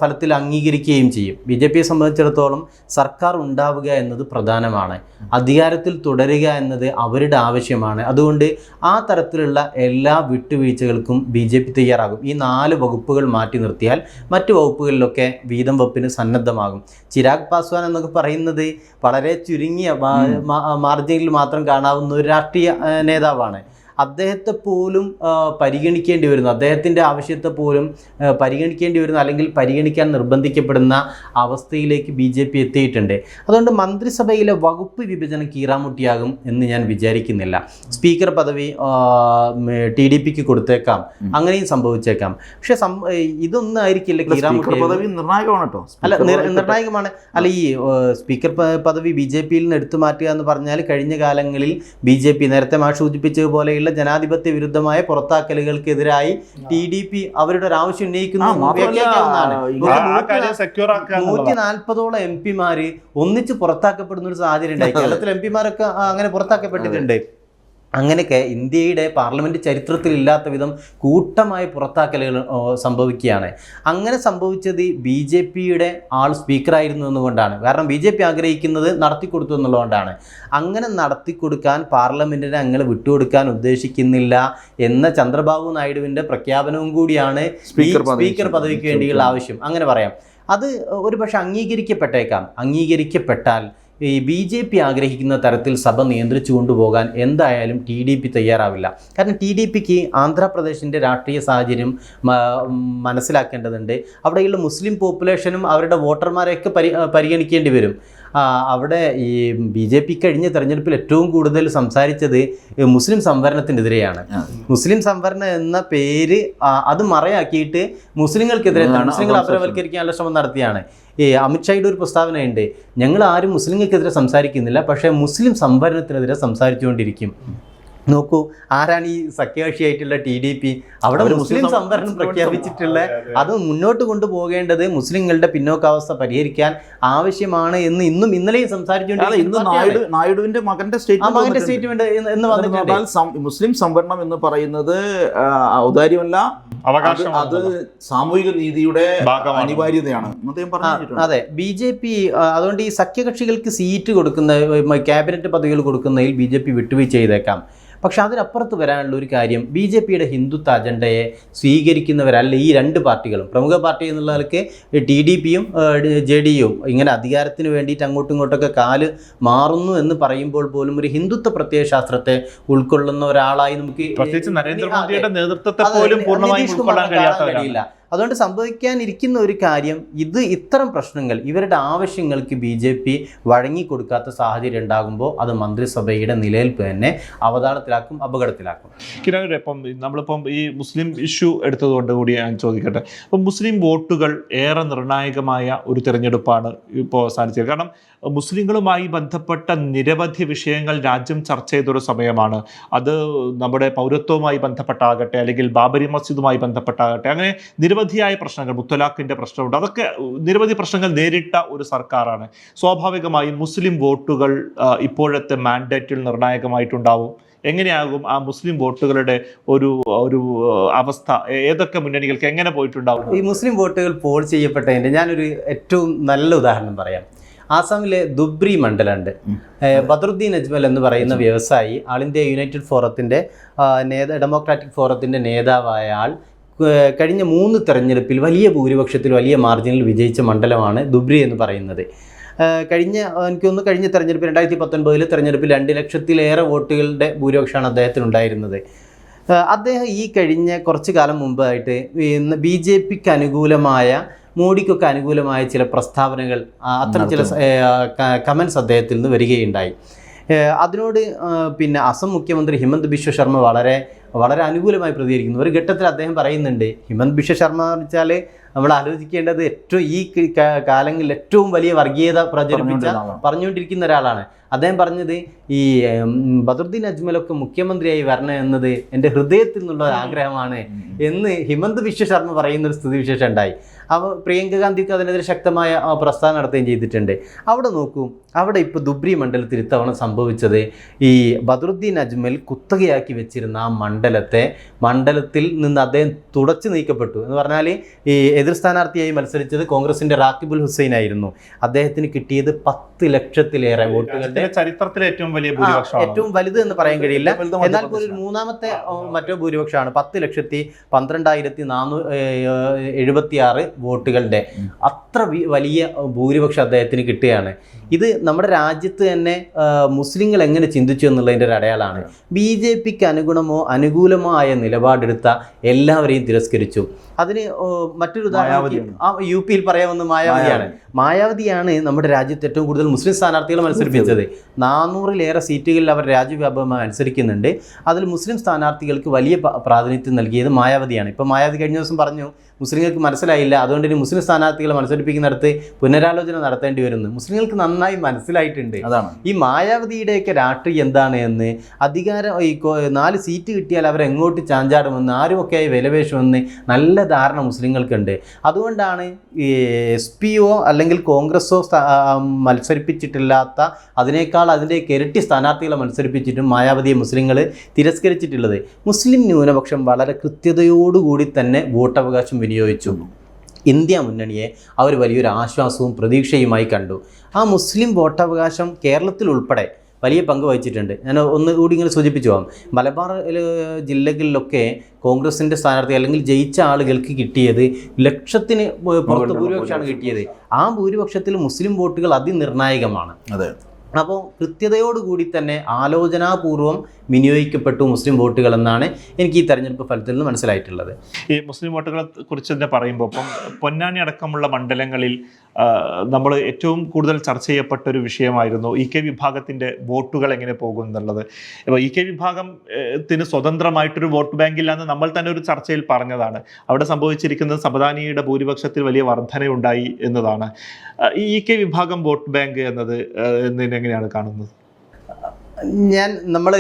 ഫലത്തിൽ അംഗീകരിക്കുകയും ചെയ്യും. BJPയെ സംബന്ധിച്ചിടത്തോളം സർക്കാർ ഉണ്ടാവുക എന്നത് പ്രധാനമാണ്, അധികാരത്തിൽ തുടരുക എന്നത് അവരുടെ ആവശ്യമാണ്. അതുകൊണ്ട് ആ തരത്തിലുള്ള എല്ലാ വിട്ടുവീഴ്ചകൾക്കും BJP തയ്യാറാകും. ഈ 4 വകുപ്പുകൾ മാറ്റി നിർത്തിയാൽ മറ്റു വകുപ്പുകളിലൊക്കെ വീതം വെപ്പിന് സന്നദ്ധമാകും. ചിരാഗ് പാസ്വാൻ എന്നൊക്കെ പറയുന്നത് വളരെ ചുരുങ്ങിയ മാർജിനിൽ മാത്രം കാണാവുന്ന ഒരു രാഷ്ട്രീയ നേതാവാണ്. അദ്ദേഹത്തെ പോലും പരിഗണിക്കേണ്ടി വരുന്നു, അദ്ദേഹത്തിൻ്റെ ആവശ്യത്തെ പോലും പരിഗണിക്കേണ്ടി വരുന്നു, അല്ലെങ്കിൽ പരിഗണിക്കാൻ നിർബന്ധിക്കപ്പെടുന്ന അവസ്ഥയിലേക്ക് BJP എത്തിയിട്ടുണ്ട്. അതുകൊണ്ട് മന്ത്രിസഭയിലെ വകുപ്പ് വിഭജനം കീറാമുട്ടിയാകും എന്ന് ഞാൻ വിചാരിക്കുന്നില്ല. സ്പീക്കർ പദവി TDPക്ക് കൊടുത്തേക്കാം, അങ്ങനെയും സംഭവിച്ചേക്കാം. പക്ഷെ ഇതൊന്നും ആയിരിക്കില്ല കീറാമുട്ടി. അല്ല, നിർണായകമാണ്. അല്ല, ഈ സ്പീക്കർ പദവി BJPയിൽ നിന്ന് എടുത്തു മാറ്റുക എന്ന് പറഞ്ഞാൽ കഴിഞ്ഞ കാലങ്ങളിൽ BJP നേരത്തെ സൂചിപ്പിച്ചതുപോലെയുള്ള ജനാധിപത്യ വിരുദ്ധമായ പുറത്താക്കലുകൾക്കെതിരായി TDP അവരുടെ ഒരു ആവശ്യം ഉന്നയിക്കുന്നു. 140ഓളം MP ഒന്നിച്ച് പുറത്താക്കപ്പെടുന്ന ഒരു സാഹചര്യം ഉണ്ടായി. കേരളത്തിൽ MP അങ്ങനെ പുറത്താക്കപ്പെട്ടിട്ടുണ്ട്. അങ്ങനെയൊക്കെ ഇന്ത്യയുടെ പാർലമെൻറ്റ് ചരിത്രത്തിൽ ഇല്ലാത്ത വിധം കൂട്ടമായ പുറത്താക്കലുകൾ സംഭവിക്കുകയാണ്. അങ്ങനെ സംഭവിച്ചത് BJPയുടെ ആൾ സ്പീക്കറായിരുന്നു എന്നുകൊണ്ടാണ്. കാരണം BJP ആഗ്രഹിക്കുന്നത് നടത്തിക്കൊടുത്തു എന്നുള്ളതുകൊണ്ടാണ്. അങ്ങനെ നടത്തിക്കൊടുക്കാൻ പാർലമെൻറ്റിനെ അങ്ങനെ വിട്ടുകൊടുക്കാൻ ഉദ്ദേശിക്കുന്നില്ല എന്ന ചന്ദ്രബാബു നായിഡുവിൻ്റെ പ്രഖ്യാപനവും കൂടിയാണ് സ്പീക്കർ പദവിക്ക് വേണ്ടിയുള്ള ആവശ്യം. അങ്ങനെ പറയാം. അത് ഒരു പക്ഷേ അംഗീകരിക്കപ്പെട്ടേക്കാം. അംഗീകരിക്കപ്പെട്ടാൽ ഈ BJP ആഗ്രഹിക്കുന്ന തരത്തിൽ സഭ നിയന്ത്രിച്ചു കൊണ്ടുപോകാൻ എന്തായാലും TDP തയ്യാറാവില്ല. കാരണം TDPക്ക് ആന്ധ്രാപ്രദേശിൻ്റെ രാഷ്ട്രീയ സാഹചര്യം മനസ്സിലാക്കേണ്ടതുണ്ട്. അവിടെയുള്ള മുസ്ലിം പോപ്പുലേഷനും അവരുടെ വോട്ടർമാരെയൊക്കെ പരിഗണിക്കേണ്ടി വരും. അവിടെ ഈ BJP കഴിഞ്ഞ തെരഞ്ഞെടുപ്പിൽ ഏറ്റവും കൂടുതൽ സംസാരിച്ചത് മുസ്ലിം സംവരണത്തിനെതിരെയാണ്. മുസ്ലിം സംവരണം എന്ന പേര് അത് മറയാക്കിയിട്ട് മുസ്ലിങ്ങൾക്കെതിരെ, മുസ്ലിങ്ങൾ അപരവൽക്കരിക്കാനുള്ള ശ്രമം നടത്തിയാണ്. അമിത്ഷായുടെ ഒരു പ്രസ്താവനയുണ്ട്, ഞങ്ങൾ ആരും മുസ്ലിങ്ങൾക്കെതിരെ സംസാരിക്കുന്നില്ല, പക്ഷേ മുസ്ലിം സംവരണത്തിനെതിരെ സംസാരിച്ചുകൊണ്ടിരിക്കും. നോക്കൂ, ആരാണ് ഈ സഖ്യകക്ഷിയായിട്ടുള്ള TDP? അവിടെ മുസ്ലിം സംവരണം പ്രഖ്യാപിച്ചിട്ടുള്ള അത് മുന്നോട്ട് കൊണ്ടുപോകേണ്ടത് മുസ്ലിങ്ങളുടെ പിന്നോക്കാവസ്ഥ പരിഹരിക്കാൻ ആവശ്യമാണ് എന്ന് ഇന്നും ഇന്നലെയും നായിഡുവിന്റെ മകന്റെ സ്റ്റേറ്റ്മെന്റ് എന്ന് പറഞ്ഞിട്ടുണ്ട്. മുസ്ലിം സംവരണം എന്ന് പറയുന്നത് ഔദാര്യമല്ല, അത് സാമൂഹിക നീതിയുടെ അനിവാര്യതയാണ്. അതെ, BJP അതുകൊണ്ട് ഈ സഖ്യകക്ഷികൾക്ക് സീറ്റ് കൊടുക്കുന്ന, ക്യാബിനറ്റ് പദവികൾ കൊടുക്കുന്നതിൽ BJP വിട്ടുവീഴ്ച ചെയ്തേക്കാം. പക്ഷെ അതിനപ്പുറത്ത് വരാനുള്ള ഒരു കാര്യം, BJPയുടെ ഹിന്ദുത്വ അജണ്ടയെ സ്വീകരിക്കുന്നവരല്ല ഈ 2 പാർട്ടികളും. പ്രമുഖ പാർട്ടി എന്നുള്ള നിലയ്ക്ക് TDPയും JDUവും ഇങ്ങനെ അധികാരത്തിന് വേണ്ടിയിട്ട് അങ്ങോട്ടും ഇങ്ങോട്ടൊക്കെ കാല് മാറുന്നു എന്ന് പറയുമ്പോൾ പോലും ഒരു ഹിന്ദുത്വ പ്രത്യയശാസ്ത്രത്തെ ഉൾക്കൊള്ളുന്ന ഒരാളായി നമുക്ക് നരേന്ദ്രമോദിയുടെ നേതൃത്വത്തെ പോലും പൂർണ്ണമായും ഉൾക്കൊള്ളാൻ കഴിയില്ല. അതുകൊണ്ട് സംഭവിക്കാനിരിക്കുന്ന ഒരു കാര്യം, ഇത് ഇത്തരം പ്രശ്നങ്ങൾ ഇവരുടെ ആവശ്യങ്ങൾക്ക് BJP വഴങ്ങിക്കൊടുക്കാത്ത സാഹചര്യം ഉണ്ടാകുമ്പോൾ അത് മന്ത്രിസഭയുടെ നിലനിൽപ്പ് തന്നെ അവതാളത്തിലാക്കും, അപകടത്തിലാക്കും. കിരണ്, ഇപ്പം നമ്മളിപ്പം ഈ മുസ്ലിം ഇഷ്യൂ എടുത്തതുകൊണ്ട് കൂടി ഞാൻ ചോദിക്കട്ടെ, അപ്പം മുസ്ലിം വോട്ടുകൾ ഏറെ നിർണായകമായ ഒരു തിരഞ്ഞെടുപ്പാണ് ഇപ്പോൾ അവസാനിച്ചത്. കാരണം മുസ്ലിങ്ങളുമായി ബന്ധപ്പെട്ട നിരവധി വിഷയങ്ങൾ രാജ്യം ചർച്ച ചെയ്തൊരു സമയമാണ്. അത് നമ്മുടെ പൗരത്വവുമായി ബന്ധപ്പെട്ടാകട്ടെ, അല്ലെങ്കിൽ ബാബരി മസ്ജിദുമായി ബന്ധപ്പെട്ടാകട്ടെ, അങ്ങനെ നിരവധിയായ പ്രശ്നങ്ങൾ, മുത്തലാഖിൻ്റെ പ്രശ്നമുണ്ട്, അതൊക്കെ നിരവധി പ്രശ്നങ്ങൾ നേരിട്ട ഒരു സർക്കാരാണ്. സ്വാഭാവികമായും മുസ്ലിം വോട്ടുകൾ ഇപ്പോഴത്തെ മാൻഡേറ്റിൽ നിർണായകമായിട്ടുണ്ടാവും. എങ്ങനെയാകും ആ മുസ്ലിം വോട്ടുകളുടെ ഒരു അവസ്ഥ? ഏതൊക്കെ മുന്നണികൾക്ക് എങ്ങനെ പോയിട്ടുണ്ടാവും? ഈ മുസ്ലിം വോട്ടുകൾ പോൾ ചെയ്യപ്പെട്ടതിൻ്റെ ഞാനൊരു ഏറ്റവും നല്ല ഉദാഹരണം പറയാം. ആസാമിലെ ദുബ്രി മണ്ഡലമുണ്ട്. ബദറുദ്ദീൻ അജ്മൽ എന്ന് പറയുന്ന വ്യവസായി, ആൾ ഇന്ത്യ യുണൈറ്റഡ് ഫോറത്തിൻ്റെ ഡെമോക്രാറ്റിക് ഫോറത്തിൻ്റെ നേതാവായ ആൾ കഴിഞ്ഞ 3 തെരഞ്ഞെടുപ്പിൽ വലിയ ഭൂരിപക്ഷത്തിൽ, വലിയ മാർജിനിൽ വിജയിച്ച മണ്ഡലമാണ് ദുബ്രി എന്ന് പറയുന്നത്. എനിക്കൊന്ന് കഴിഞ്ഞ തെരഞ്ഞെടുപ്പ് 2019 തെരഞ്ഞെടുപ്പിൽ 2 ലക്ഷത്തിലേറെ വോട്ടുകളുടെ ഭൂരിപക്ഷമാണ് അദ്ദേഹത്തിനുണ്ടായിരുന്നത്. അദ്ദേഹം ഈ കഴിഞ്ഞ കുറച്ചു കാലം മുമ്പായിട്ട് BJPക്ക് അനുകൂലമായ, മോഡിക്കൊക്കെ അനുകൂലമായ ചില പ്രസ്താവനകൾ, അത്തരം ചില കമൻസ് അദ്ദേഹത്തിൽ നിന്ന് വരികയുണ്ടായി. അതിനോട് പിന്നെ അസം മുഖ്യമന്ത്രി ഹിമന്ത് ബിശ്വ ശർമ്മ വളരെ വളരെ അനുകൂലമായി പ്രതികരിക്കുന്നു. ഒരു ഘട്ടത്തിൽ അദ്ദേഹം പറയുന്നുണ്ട്, ഹിമന്ത് ബിശ്വ ശർമ്മ എന്ന് വെച്ചാൽ നമ്മൾ ആലോചിക്കേണ്ടത് ഏറ്റവും ഈ കാലങ്ങളിൽ ഏറ്റവും വലിയ വർഗീയത പറഞ്ഞുകൊണ്ടിരിക്കുന്ന ഒരാളാണ്. അദ്ദേഹം പറഞ്ഞത്, ഈ ബദറുദ്ദീൻ അജ്മലൊക്കെ മുഖ്യമന്ത്രിയായി വരണം എന്നത് എൻ്റെ ഹൃദയത്തിൽ നിന്നുള്ള ഒരു ആഗ്രഹമാണ് എന്ന് ഹിമന്ത് ബിശ്വ ശർമ്മ പറയുന്നൊരു സ്ഥിതിവിശേഷം ഉണ്ടായി. അപ്പോൾ പ്രിയങ്ക ഗാന്ധിക്ക് അതിനെതിരെ ശക്തമായ പ്രസ്താവന നടത്തുകയും ചെയ്തിട്ടുണ്ട്. അവിടെ നോക്കൂ, അവിടെ ഇപ്പോൾ ദുബ്രി മണ്ഡലത്തിൽ ഇത്തവണ സംഭവിച്ചത്, ഈ ബദറുദ്ദീൻ അജ്മൽ കുത്തകയാക്കി വെച്ചിരുന്ന ആ മണ്ഡലത്തിൽ നിന്ന് അദ്ദേഹം തുടച്ചു നീക്കപ്പെട്ടു. എന്ന് പറഞ്ഞാൽ ഈ എതിർ സ്ഥാനാർത്ഥിയായി മത്സരിച്ചത് കോൺഗ്രസിൻ്റെ റാക്കിബുൽ ഹുസൈൻ ആയിരുന്നു. അദ്ദേഹത്തിന് കിട്ടിയത് 10 ലക്ഷത്തിലേറെ വോട്ടുകളുടെ ചരിത്രത്തിലെ ഏറ്റവും വലുത് എന്ന് പറയാൻ കഴിയില്ല, എന്നാൽ ഒരു 3ാമത്തെ മറ്റോ ഭൂരിപക്ഷമാണ്. 10,12,476 വോട്ടുകളുടെ അത്ര വലിയ ഭൂരിപക്ഷം അദ്ദേഹത്തിന് കിട്ടുകയാണ്. ഇത് നമ്മുടെ രാജ്യത്ത് തന്നെ മുസ്ലിങ്ങൾ എങ്ങനെ ചിന്തിച്ചു എന്നുള്ളതിൻ്റെ ഒരു അടയാളമാണ്. BJPക്ക് അനുകൂലമായ നിലപാടെടുത്ത എല്ലാവരെയും തിരസ്കരിച്ചു. അതിന് മറ്റൊരു ഉദാഹരണം UP പറയാവുന്ന മായാവതിയാണ് നമ്മുടെ രാജ്യത്ത് ഏറ്റവും കൂടുതൽ മുസ്ലിം സ്ഥാനാർത്ഥികളെ മത്സരിപ്പിച്ചത്. 400-ലേറെ സീറ്റുകളിൽ അവർ രാജ്യവ്യാപകമായി മത്സരിക്കുന്നുണ്ട്. അതിൽ മുസ്ലിം സ്ഥാനാർത്ഥികൾക്ക് വലിയ പ്രാതിനിധ്യം നൽകിയത് മായാവതിയാണ്. ഇപ്പോൾ മായാവതി കഴിഞ്ഞ ദിവസം പറഞ്ഞു, മുസ്ലിങ്ങൾക്ക് മനസ്സിലായില്ല, അതുകൊണ്ട് ഇനി മുസ്ലിം സ്ഥാനാർത്ഥികളെ മത്സരിപ്പിക്കുന്നിടത്ത് പുനരാലോചന നടത്തേണ്ടി വരുന്നു. മുസ്ലിങ്ങൾക്ക് നന്നായി മനസ്സിലായിട്ടുണ്ട് ഈ മായാവതിയുടെയൊക്കെ രാഷ്ട്രീയം എന്താണ് എന്ന്. അധികാരം, ഈ 4 സീറ്റ് കിട്ടിയാൽ അവരെങ്ങോട്ട് ചാഞ്ചാടുമെന്ന്, ആരുമൊക്കെയായി വിലപേശുമെന്ന് നല്ല ധാരണ മുസ്ലിങ്ങൾക്കുണ്ട്. അതുകൊണ്ടാണ് ഈ SPO അല്ലെങ്കിൽ കോൺഗ്രസോ മത്സരിപ്പിച്ചിട്ടില്ലാത്ത, അതിൻ്റെ ഇരട്ടി സ്ഥാനാർത്ഥികളെ മത്സരിപ്പിച്ചിട്ടും മായാവതിയെ മുസ്ലിങ്ങൾ തിരസ്കരിച്ചിട്ടുള്ളത്. മുസ്ലിം ന്യൂനപക്ഷം വളരെ കൃത്യതയോടുകൂടി തന്നെ വോട്ടവകാശം വിനിയോഗിച്ചു. ഇന്ത്യ മുന്നണിയെ അവർ വലിയൊരു ആശ്വാസവും പ്രതീക്ഷയുമായി കണ്ടു. ആ മുസ്ലിം വോട്ടവകാശം കേരളത്തിൽ ഉൾപ്പെടെ വലിയ പങ്ക് വഹിച്ചിട്ടുണ്ട്. ഞാൻ ഒന്നുകൂടി ഇങ്ങനെ സൂചിപ്പിച്ചു പോകാം. മലബാർ ജില്ലകളിലൊക്കെ കോൺഗ്രസിൻ്റെ സ്ഥാനാർത്ഥി അല്ലെങ്കിൽ ജയിച്ച ആളുകൾക്ക് കിട്ടിയത് ലക്ഷത്തിന് പുറത്ത് ഭൂരിപക്ഷമാണ് കിട്ടിയത്. ആ ഭൂരിപക്ഷത്തിൽ മുസ്ലിം വോട്ടുകൾ അതിനിർണായകമാണ്. അപ്പോൾ കൃത്യതയോടുകൂടി തന്നെ ആലോചനാപൂർവ്വം വിനിയോഗിക്കപ്പെട്ടു മുസ്ലിം വോട്ടുകൾ എന്നാണ് എനിക്ക് ഈ തെരഞ്ഞെടുപ്പ് ഫലത്തിൽ നിന്ന് മനസ്സിലായിട്ടുള്ളത്. ഈ മുസ്ലിം വോട്ടുകളെ കുറിച്ച് തന്നെ പറയുമ്പോൾ ഇപ്പം പൊന്നാനി അടക്കമുള്ള മണ്ഡലങ്ങളിൽ നമ്മൾ ഏറ്റവും കൂടുതൽ ചർച്ച ചെയ്യപ്പെട്ട ഒരു വിഷയമായിരുന്നു EK വിഭാഗത്തിൻ്റെ വോട്ടുകൾ എങ്ങനെ പോകും എന്നുള്ളത്. ഇപ്പോൾ EK വിഭാഗത്തിന് സ്വതന്ത്രമായിട്ടൊരു വോട്ട് ബാങ്കില്ലാന്ന് നമ്മൾ തന്നെ ഒരു ചർച്ചയിൽ പറഞ്ഞതാണ്. അവിടെ സംഭവിച്ചിരിക്കുന്നത് സമദാനിയുടെ ഭൂരിപക്ഷത്തിൽ വലിയ വർധനയുണ്ടായി എന്നതാണ്. ഈ EK വിഭാഗം വോട്ട് ബാങ്ക് എന്നത് എങ്ങനെയാണ് കാണുന്നത്? നമ്മൾ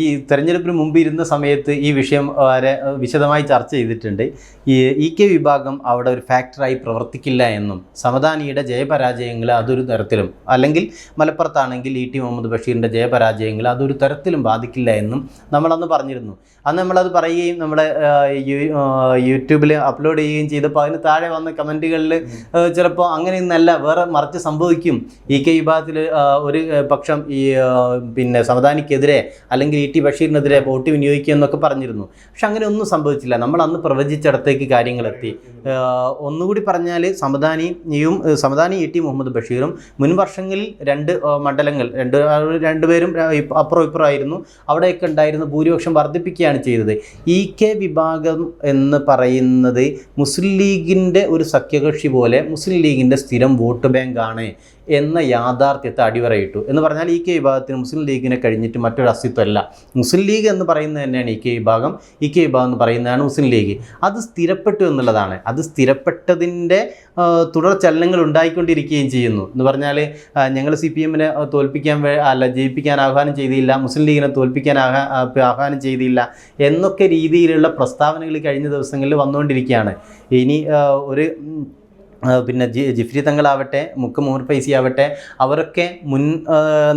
ഈ തെരഞ്ഞെടുപ്പിന് മുമ്പ് ഇരുന്ന സമയത്ത് ഈ വിഷയം വളരെ വിശദമായി ചർച്ച ചെയ്തിട്ടുണ്ട്. ഈ EK വിഭാഗം അവിടെ ഒരു ഫാക്ടറായി പ്രവർത്തിക്കില്ല എന്നും, സമദാനിയുടെ ജയപരാജയങ്ങൾ അതൊരു തരത്തിലും, അല്ലെങ്കിൽ മലപ്പുറത്താണെങ്കിൽ ET മുഹമ്മദ് ബഷീറിൻ്റെ ജയപരാജയങ്ങൾ അതൊരു തരത്തിലും ബാധിക്കില്ല എന്നും നമ്മളന്ന് പറഞ്ഞിരുന്നു. അന്ന് നമ്മളത് പറയുകയും നമ്മുടെ യൂട്യൂബിൽ അപ്ലോഡ് ചെയ്യുകയും ചെയ്തപ്പോൾ അതിന് താഴെ വന്ന കമൻറ്റുകളിൽ ചിലപ്പോൾ അങ്ങനെയൊന്നല്ല, വേറെ മറിച്ച് സംഭവിക്കും, EK വിഭാഗത്തിൽ ഒരു പക്ഷം ഈ പിന്നെ സമദാനിക്കെതിരെ അല്ലെങ്കിൽ ഇ ടി ബഷീറിനെതിരെ വോട്ട് വിനിയോഗിക്കുക എന്നൊക്കെ പറഞ്ഞിരുന്നു. പക്ഷെ അങ്ങനെ ഒന്നും സംഭവിച്ചില്ല. നമ്മൾ അന്ന് പ്രവചിച്ചിടത്തേക്ക് കാര്യങ്ങളെത്തി. ഒന്നുകൂടി പറഞ്ഞാൽ സമദാനി ഇ ടി മുഹമ്മദ് ബഷീറും മുൻ വർഷങ്ങളിൽ രണ്ടുപേരും അപ്പുറം ഇപ്പുറം ആയിരുന്നു. അവിടെയൊക്കെ ഉണ്ടായിരുന്ന ഭൂരിപക്ഷം വർദ്ധിപ്പിക്കുകയാണ് ചെയ്തത്. EK വിഭാഗം എന്ന് പറയുന്നത് മുസ്ലിം ലീഗിൻ്റെ ഒരു സഖ്യകക്ഷി പോലെ മുസ്ലിം ലീഗിൻ്റെ സ്ഥിരം വോട്ട് ബാങ്കാണ് എന്ന യാഥാർത്ഥ്യത്തെ അടിവരയിട്ടു. എന്ന് പറഞ്ഞാൽ EK വിഭാഗത്തിന് മുസ്ലിം ലീഗിനെ കഴിഞ്ഞിട്ട് മറ്റൊരു അസ്തിത്വമല്ല. മുസ്ലിം ലീഗ് എന്ന് പറയുന്നത് തന്നെയാണ് EK വിഭാഗം എന്ന് പറയുന്നതാണ് മുസ്ലിം ലീഗ്. അത് സ്ഥിരപ്പെട്ടു എന്നുള്ളതാണ്. അത് സ്ഥിരപ്പെട്ടതിൻ്റെ തുടർ ചലനങ്ങൾ ഉണ്ടായിക്കൊണ്ടിരിക്കുകയും ചെയ്യുന്നു. എന്ന് പറഞ്ഞാൽ ഞങ്ങൾ CPM-നെ ജയിപ്പിക്കാൻ ആഹ്വാനം ചെയ്തില്ല, മുസ്ലിം ലീഗിനെ തോൽപ്പിക്കാൻ ആഹ്വാനം ചെയ്തില്ല എന്നൊക്കെ രീതിയിലുള്ള പ്രസ്താവനകൾ കഴിഞ്ഞ ദിവസങ്ങളിൽ വന്നുകൊണ്ടിരിക്കുകയാണ്. ഇനി പിന്നെ ജിഫ്രി തങ്ങളാവട്ടെ മുഹമ്മദ് ഫൈസി ആവട്ടെ അവരൊക്കെ മുൻ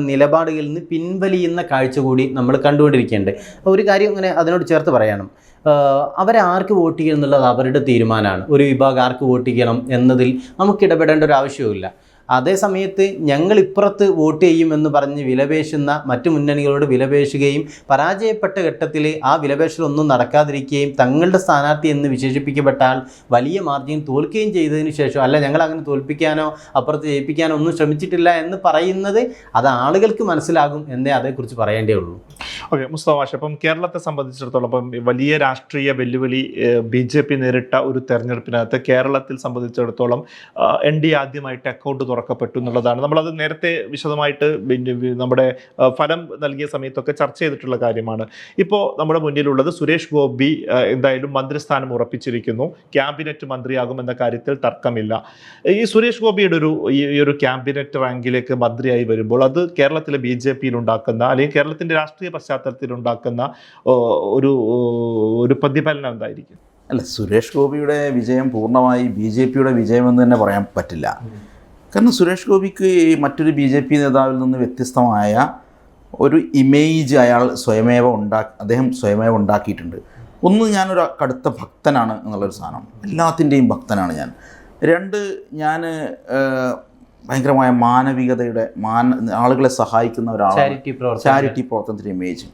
നിലപാടുകളിൽ നിന്ന് പിൻവലിയുന്ന കാഴ്ച കൂടി നമ്മൾ കണ്ടുകൊണ്ടിരിക്കുന്നുണ്ട്. ഒരു കാര്യം അങ്ങനെ അതിനോട് ചേർത്ത് പറയണം, അവരാർക്ക് വോട്ട് ചെയ്യണം എന്നുള്ളത് അവരുടെ തീരുമാനമാണ്. ഒരു വിഭാഗം ആർക്ക് വോട്ട് ചെയ്യണം എന്നതിൽ നമുക്ക് ഇടപെടേണ്ട ഒരു ആവശ്യവുമില്ല. അതേ സമയത്ത് ഞങ്ങൾ ഇപ്പുറത്ത് വോട്ട് ചെയ്യുമെന്ന് പറഞ്ഞ് വിലപേശുന്ന മറ്റു മുന്നണികളോട് വിലപേശുകയും പരാജയപ്പെട്ട ഘട്ടത്തിൽ ആ വിലപേശലൊന്നും നടക്കാതിരിക്കുകയും തങ്ങളുടെ സ്ഥാനാർത്ഥി എന്ന് വിശേഷിപ്പിക്കപ്പെട്ടാൽ വലിയ മാർജിൻ തോൽക്കുകയും ചെയ്തതിന് ശേഷം അല്ല ഞങ്ങൾ അങ്ങനെ തോൽപ്പിക്കാനോ അപ്പുറത്ത് ജയിപ്പിക്കാനോ ഒന്നും ശ്രമിച്ചിട്ടില്ല എന്ന് പറയുന്നത് അത് ആളുകൾക്ക് മനസ്സിലാകും എന്നേ അതേക്കുറിച്ച് പറയേണ്ടേ ഉള്ളൂ. ഓക്കെ മുസ്തഫ മാഷ്, അപ്പം കേരളത്തെ സംബന്ധിച്ചിടത്തോളം ഇപ്പം വലിയ രാഷ്ട്രീയ വെല്ലുവിളി BJP നേരിട്ട ഒരു തെരഞ്ഞെടുപ്പിനകത്ത് കേരളത്തിൽ സംബന്ധിച്ചിടത്തോളം NDA ആദ്യമായിട്ട് അക്കൗണ്ട് തുറക്കപ്പെട്ടു എന്നുള്ളതാണ്. നമ്മളത് നേരത്തെ വിശദമായിട്ട് നമ്മുടെ ഫലം നൽകിയ സമയത്തൊക്കെ ചർച്ച ചെയ്തിട്ടുള്ള കാര്യമാണ്. ഇപ്പോൾ നമ്മുടെ മുന്നിലുള്ളത് സുരേഷ് ഗോപി എന്തായാലും മന്ത്രിസ്ഥാനം ഉറപ്പിച്ചിരിക്കുന്നു, ക്യാബിനറ്റ് മന്ത്രിയാകുമെന്ന കാര്യത്തിൽ തർക്കമില്ല. ഈ സുരേഷ് ഗോപിയുടെ ഈ ഒരു ക്യാബിനറ്റ് റാങ്കിലേക്ക് മന്ത്രിയായി വരുമ്പോൾ അത് കേരളത്തിലെ BJP-യിൽ ഉണ്ടാക്കുന്ന അല്ലെങ്കിൽ കേരളത്തിൻ്റെ രാഷ്ട്രീയ പശ്ചാത്തലത്തിൽ ഉണ്ടാക്കുന്ന ഒരു പ്രതിഫലനം എന്തായിരിക്കും? അല്ല, സുരേഷ് ഗോപിയുടെ വിജയം പൂർണ്ണമായി BJP-യുടെ വിജയമെന്ന് തന്നെ പറയാൻ പറ്റില്ല. കാരണം സുരേഷ് ഗോപിക്ക് മറ്റൊരു BJP നേതാവിൽ നിന്ന് വ്യത്യസ്തമായ ഒരു ഇമേജ് അദ്ദേഹം സ്വയമേവ ഉണ്ടാക്കിയിട്ടുണ്ട്. ഒന്ന്, ഞാനൊരു കടുത്ത ഭക്തനാണ് എന്നുള്ളൊരു സാധനം, എല്ലാത്തിൻ്റെയും ഭക്തനാണ് ഞാൻ. രണ്ട്, ഞാൻ ഭയങ്കരമായ മാനവികതയുടെ ആളുകളെ സഹായിക്കുന്ന ഒരാളാണ്, ചാരിറ്റി പ്രവർത്തനത്തിൻ്റെ ഇമേജ്.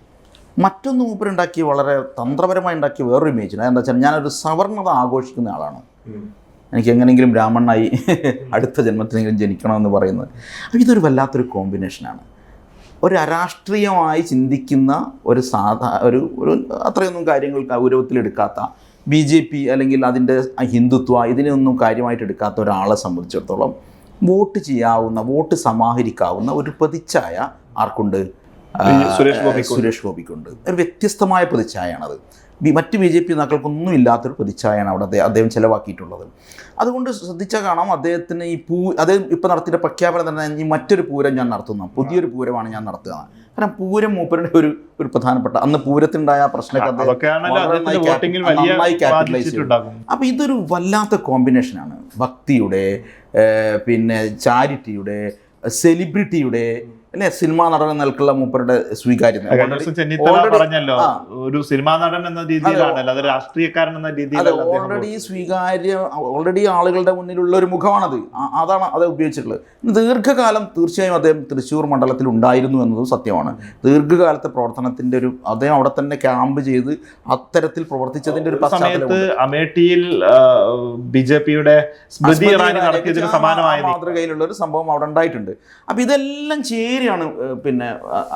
മറ്റൊന്ന് മൂപ്പരുണ്ടാക്കി വളരെ തന്ത്രപരമായി ഉണ്ടാക്കിയ വേറൊരു ഇമേജ് എന്താ വെച്ചാൽ ഞാനൊരു സവർണത ആഘോഷിക്കുന്ന ആളാണ്. എനിക്ക് എങ്ങനെയെങ്കിലും ബ്രാഹ്മണനായി അടുത്ത ജന്മത്തിനെങ്കിലും ജനിക്കണമെന്ന് പറയുന്നത്. അപ്പോൾ ഇതൊരു വല്ലാത്തൊരു കോമ്പിനേഷനാണ്. ഒരു അരാഷ്ട്രീയമായി ചിന്തിക്കുന്ന ഒരു ഒരു അത്രയൊന്നും കാര്യങ്ങൾ ഗൗരവത്തിലെടുക്കാത്ത BJP അല്ലെങ്കിൽ അതിൻ്റെ ഹിന്ദുത്വ ഇതിനെയൊന്നും കാര്യമായിട്ട് എടുക്കാത്ത ഒരാളെ സംബന്ധിച്ചിടത്തോളം വോട്ട് സമാഹരിക്കാവുന്ന ഒരു പ്രതിച്ഛായ ആർക്കുണ്ട്? സുരേഷ് ഗോപിക്കുണ്ട്. ഒരു വ്യത്യസ്തമായ പ്രതിച്ഛായയാണത്. മറ്റ് BJP നേതാക്കൾക്കൊന്നും ഇല്ലാത്തൊരു പ്രതിച്ഛായയാണ് അവിടെ അദ്ദേഹം ചിലവാക്കിയിട്ടുള്ളത്. അതുകൊണ്ട് ശ്രദ്ധിച്ചാൽ കാണാം അദ്ദേഹത്തിന് അദ്ദേഹം ഇപ്പോൾ നടത്തിയ പ്രഖ്യാപനം തന്നെ ഈ മറ്റൊരു പൂരം ഞാൻ നടത്തുന്നു, പുതിയൊരു പൂരമാണ് ഞാൻ നടത്തുക. കാരണം പൂരം മൂപ്പരുടെ ഒരു പ്രധാനപ്പെട്ട അന്ന് പൂരത്തിനുണ്ടായ പ്രശ്നമൊക്കെ നന്നായി ക്യാപിറ്റലൈസ് ചെയ്തു. അപ്പോൾ ഇതൊരു വല്ലാത്ത കോമ്പിനേഷനാണ് ഭക്തിയുടെ, പിന്നെ ചാരിറ്റിയുടെ, സെലിബ്രിറ്റിയുടെ, അല്ലെ സിനിമാ നടൻ നിൽക്കുള്ള മൂപ്പരുടെ സ്വീകാര്യത. പറഞ്ഞല്ലോ ഒരു സിനിമാ നടൻ എന്ന രീതിയിലാണല്ലോ, അത് രാഷ്ട്രീയക്കാരൻ എന്ന രീതിയിലല്ല. ഓൾറെഡി ആളുകളുടെ മുന്നിലുള്ള ഒരു മുഖമാണത്. അതാണ് അത് ഉപയോഗിച്ചിട്ടുള്ളത്. ദീർഘകാലം തീർച്ചയായും അദ്ദേഹം തൃശ്ശൂർ മണ്ഡലത്തിൽ ഉണ്ടായിരുന്നു എന്നതും സത്യമാണ്. ദീർഘകാലത്തെ പ്രവർത്തനത്തിന്റെ അദ്ദേഹം അവിടെ തന്നെ ക്യാമ്പ് ചെയ്ത് അത്തരത്തിൽ പ്രവർത്തിച്ചതിന്റെ ഒരു സമയത്ത് അമേഠിയിൽ BJP-യുടെ സ്മൃതി ഇറാനി നടത്തിയതിന് സമാനമായ മാതൃകയിലുള്ള ഒരു സംഭവം അവിടെ ഉണ്ടായിട്ടുണ്ട്. അപ്പൊ ഇതെല്ലാം ാണ് പിന്നെ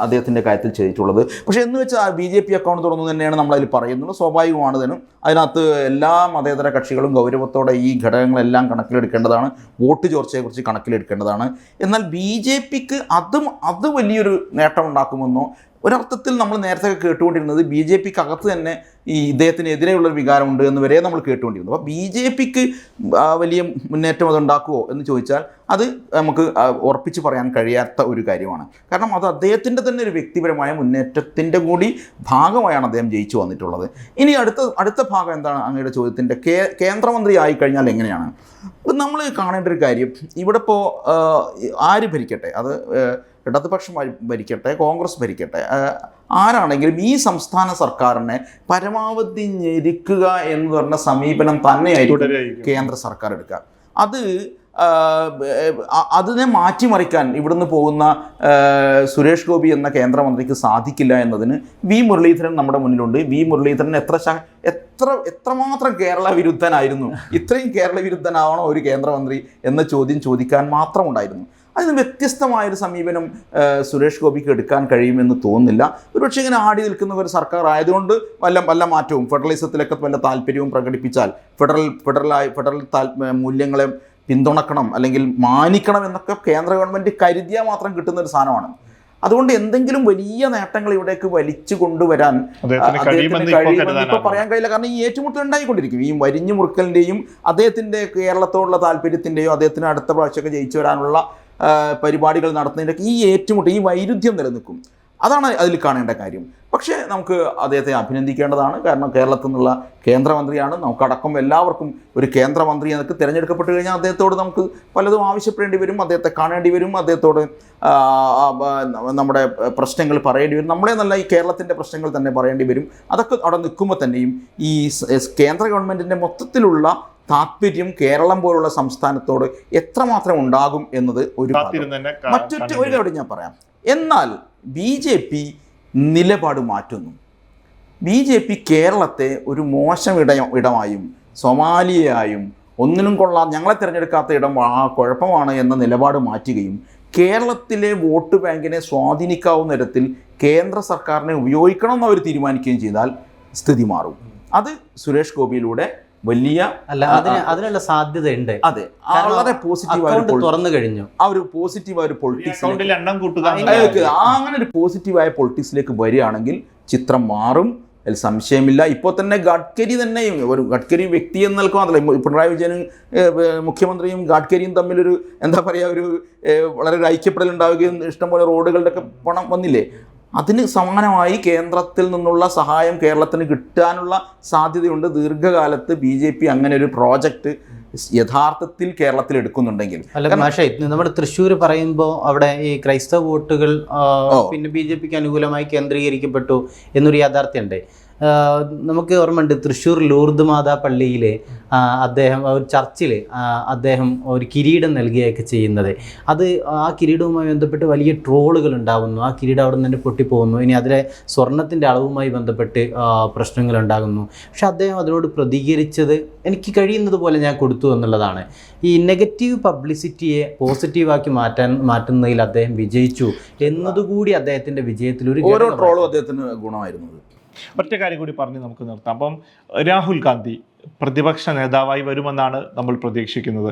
അദ്ദേഹത്തിൻ്റെ കാര്യത്തിൽ ചെയ്തിട്ടുള്ളത്. പക്ഷേ എന്ന് വെച്ചാൽ BJP അക്കൗണ്ട് തുറന്നു തന്നെയാണ് നമ്മളതിൽ പറയുന്നത്, സ്വാഭാവികമാണ്. അതിനകത്ത് എല്ലാ മതേതര കക്ഷികളും ഗൗരവത്തോടെ ഈ ഘടകങ്ങളെല്ലാം കണക്കിലെടുക്കേണ്ടതാണ്, വോട്ട് ചോർച്ചയെക്കുറിച്ച് കണക്കിലെടുക്കേണ്ടതാണ്. എന്നാൽ BJP-ക്ക് അത് വലിയൊരു നേട്ടം ഉണ്ടാക്കുമെന്നോ ഒരർത്ഥത്തിൽ നമ്മൾ നേരത്തെ കേട്ടുകൊണ്ടിരുന്നത് BJP-ക്ക് അകത്ത് തന്നെ ഈ ഇദ്ദേഹത്തിനെതിരെയുള്ളൊരു വികാരമുണ്ട് എന്ന് വരെ നമ്മൾ കേട്ടുകൊണ്ടിരുന്നു. അപ്പോൾ BJP-ക്ക് വലിയ മുന്നേറ്റം അതുണ്ടാക്കുമോ എന്ന് ചോദിച്ചാൽ അത് നമുക്ക് ഉറപ്പിച്ച് പറയാൻ കഴിയാത്ത ഒരു കാര്യമാണ്. കാരണം അത് അദ്ദേഹത്തിൻ്റെ തന്നെ ഒരു വ്യക്തിപരമായ മുന്നേറ്റത്തിൻ്റെ കൂടി ഭാഗമായാണ് അദ്ദേഹം ജയിച്ചു വന്നിട്ടുള്ളത്. ഇനി അടുത്ത ഭാഗം എന്താണ് അങ്ങയുടെ ചോദ്യത്തിൻ്റെ? കേന്ദ്രമന്ത്രി ആയിക്കഴിഞ്ഞാൽ എങ്ങനെയാണ്? നമ്മൾ കാണേണ്ട ഒരു കാര്യം, ഇവിടെ ഇപ്പോൾ ആര് ഭരിക്കട്ടെ, അത് ഇടതുപക്ഷം ഭരിക്കട്ടെ കോൺഗ്രസ് ഭരിക്കട്ടെ ആരാണെങ്കിലും ഈ സംസ്ഥാന സർക്കാരിനെ പരമാവധി ഞെരുക്കുക എന്ന് പറഞ്ഞ സമീപനം തന്നെയായിരിക്കും കേന്ദ്ര സർക്കാർ എടുക്കുക. അത് അതിനെ മാറ്റിമറിക്കാൻ ഇവിടുന്ന് പോകുന്ന സുരേഷ് ഗോപി എന്ന കേന്ദ്രമന്ത്രിക്ക് സാധിക്കില്ല എന്നതിന് വി മുരളീധരൻ നമ്മുടെ മുന്നിലുണ്ട്. വി മുരളീധരൻ എത്രമാത്രം കേരള വിരുദ്ധനായിരുന്നു, ഇത്രയും കേരള വിരുദ്ധനാവണോ ഒരു കേന്ദ്രമന്ത്രി എന്ന ചോദ്യം ചോദിക്കാൻ മാത്രമുണ്ടായിരുന്നു. അതിന് വ്യത്യസ്തമായൊരു സമീപനം സുരേഷ് ഗോപിക്ക് എടുക്കാൻ കഴിയുമെന്ന് തോന്നുന്നില്ല. ഒരുപക്ഷെ ഇങ്ങനെ ആടി നിൽക്കുന്ന ഒരു സർക്കാർ ആയതുകൊണ്ട് വല്ല മാറ്റവും ഫെഡറലിസത്തിലൊക്കെ വല്ല താല്പര്യവും പ്രകടിപ്പിച്ചാൽ ഫെഡറൽ മൂല്യങ്ങളെ പിന്തുണക്കണം അല്ലെങ്കിൽ മാനിക്കണം എന്നൊക്കെ കേന്ദ്ര ഗവൺമെൻറ് കരുതിയാൽ മാത്രം കിട്ടുന്ന ഒരു സാധനമാണ്. അതുകൊണ്ട് എന്തെങ്കിലും വലിയ നേട്ടങ്ങൾ ഇവിടേക്ക് വലിച്ചു കൊണ്ടുവരാൻ അദ്ദേഹത്തിന് കഴിയുമെന്ന് ഇപ്പോൾ പറയാൻ കഴിയില്ല. കാരണം ഈ ഏറ്റുമുട്ടൽ ഉണ്ടായിക്കൊണ്ടിരിക്കും. ഈ വരിഞ്ഞു മുറുക്കലിൻ്റെയും അദ്ദേഹത്തിൻ്റെ കേരളത്തോടുള്ള താല്പര്യത്തിൻ്റെയും അദ്ദേഹത്തിന് അടുത്ത പ്രാവശ്യമൊക്കെ ജയിച്ചു വരാനുള്ള പരിപാടികൾ നടത്തുന്നതിൻ്റെയൊക്കെ ഈ ഏറ്റുമുട്ടൽ, ഈ വൈരുദ്ധ്യം നിലനിൽക്കും. അതാണ് അതിൽ കാണേണ്ട കാര്യം. പക്ഷേ നമുക്ക് അദ്ദേഹത്തെ അഭിനന്ദിക്കേണ്ടതാണ്. കാരണം കേരളത്തിൽ നിന്നുള്ള കേന്ദ്രമന്ത്രിയാണ്. നമുക്കടക്കം എല്ലാവർക്കും ഒരു കേന്ദ്രമന്ത്രി എന്നൊക്കെ തിരഞ്ഞെടുക്കപ്പെട്ട് കഴിഞ്ഞാൽ അദ്ദേഹത്തോട് നമുക്ക് പലതും ആവശ്യപ്പെടേണ്ടി വരും, അദ്ദേഹത്തെ കാണേണ്ടി വരും, അദ്ദേഹത്തോട് നമ്മുടെ പ്രശ്നങ്ങൾ പറയേണ്ടി വരും. നമ്മളെ നല്ല ഈ കേരളത്തിൻ്റെ പ്രശ്നങ്ങൾ തന്നെ പറയേണ്ടി വരും. അതൊക്കെ അവിടെ നിൽക്കുമ്പോൾ തന്നെയും ഈ കേന്ദ്ര ഗവൺമെൻറ്റിൻ്റെ മൊത്തത്തിലുള്ള താല്പര്യം കേരളം പോലുള്ള സംസ്ഥാനത്തോട് എത്രമാത്രം ഉണ്ടാകും എന്നത് ഒരു കാര്യം ഞാൻ പറയാം. എന്നാൽ BJP നിലപാട് മാറ്റുന്നു. BJP കേരളത്തെ ഒരു മോശം ഇടമായും സൊമാലിയയായും ഒന്നിനും കൊള്ളാം, ഞങ്ങളെ തിരഞ്ഞെടുക്കാത്ത ഇടം കുഴപ്പമാണ് എന്ന നിലപാട് മാറ്റുകയും കേരളത്തിലെ വോട്ട് ബാങ്കിനെ സ്വാധീനിക്കാവുന്ന തരത്തിൽ കേന്ദ്ര സർക്കാരിനെ ഉപയോഗിക്കണമെന്ന് അവർ തീരുമാനിക്കുകയും ചെയ്താൽ സ്ഥിതി മാറും. അത് സുരേഷ് ഗോപിയിലൂടെ വലിയ അതിനുള്ള സാധ്യത ഉണ്ട്. അതെ, വളരെ പോസിറ്റീവായി തുറന്നു കഴിഞ്ഞു. ആ ഒരു പോസിറ്റീവായ ഒരു പൊളിറ്റിക്സ് അങ്ങനെ ഒരു പോസിറ്റീവായ പൊളിറ്റിക്സിലേക്ക് വരികയാണെങ്കിൽ ചിത്രം മാറും, അതിൽ സംശയമില്ല. ഇപ്പോൾ തന്നെ ഗഡ്കരി വ്യക്തി എന്ന് നിൽക്കും മാത്രമല്ല, പിണറായി വിജയനും മുഖ്യമന്ത്രിയും ഗഡ്കരിയും തമ്മിലൊരു എന്താ പറയുക, ഒരു വളരെ ഒരു ഐക്യപ്പെടൽ ഉണ്ടാവുകയും ഇഷ്ടംപോലെ റോഡുകളുടെ ഒക്കെ പണം വന്നില്ലേ. അതിന് സമാനമായി കേന്ദ്രത്തിൽ നിന്നുള്ള സഹായം കേരളത്തിന് കിട്ടാനുള്ള സാധ്യതയുണ്ട്. ദീർഘകാലത്ത് BJP അങ്ങനെ ഒരു പ്രോജക്റ്റ് യഥാർത്ഥത്തിൽ കേരളത്തിൽ എടുക്കുന്നുണ്ടെങ്കിൽ. അല്ല മാഷേ, നമ്മുടെ തൃശ്ശൂർ പറയുമ്പോൾ അവിടെ ഈ ക്രൈസ്തവ വോട്ടുകൾ പിന്നെ BJPക്ക് അനുകൂലമായി കേന്ദ്രീകരിക്കപ്പെട്ടു എന്നൊരു യാഥാർത്ഥ്യമുണ്ട്. നമുക്ക് ഓർമ്മയുണ്ട്, തൃശ്ശൂർ ലൂർദ് മാതാ പള്ളിയിൽ അദ്ദേഹം ഒരു ചർച്ചിൽ അദ്ദേഹം ഒരു കിരീടം നൽകുകയൊക്കെ ചെയ്യുന്നത്. അത് ആ കിരീടവുമായി ബന്ധപ്പെട്ട് വലിയ ട്രോളുകൾ ഉണ്ടാകുന്നു. ആ കിരീടം അവിടെ നിന്ന് പൊട്ടിപ്പോകുന്നു. ഇനി അതിലെ സ്വർണത്തിൻ്റെ അളവുമായി ബന്ധപ്പെട്ട് പ്രശ്നങ്ങൾ ഉണ്ടാകുന്നു. പക്ഷെ അദ്ദേഹം അതിനോട് പ്രതികരിച്ചത് എനിക്ക് കഴിയുന്നത് പോലെ ഞാൻ കൊടുത്തു എന്നുള്ളതാണ്. ഈ നെഗറ്റീവ് പബ്ലിസിറ്റിയെ പോസിറ്റീവാക്കി മാറ്റുന്നതിൽ അദ്ദേഹം വിജയിച്ചു എന്നതുകൂടി അദ്ദേഹത്തിൻ്റെ വിജയത്തിൽ ഓരോ ട്രോളും അദ്ദേഹത്തിന് ഗുണമായിരുന്നത്. ഒറ്റ കാര്യം കൂടി പറഞ്ഞ് നമുക്ക് നിർത്താം. അപ്പം രാഹുൽ ഗാന്ധി പ്രതിപക്ഷ നേതാവായി വരുമെന്നാണ് നമ്മൾ പ്രതീക്ഷിക്കുന്നത്.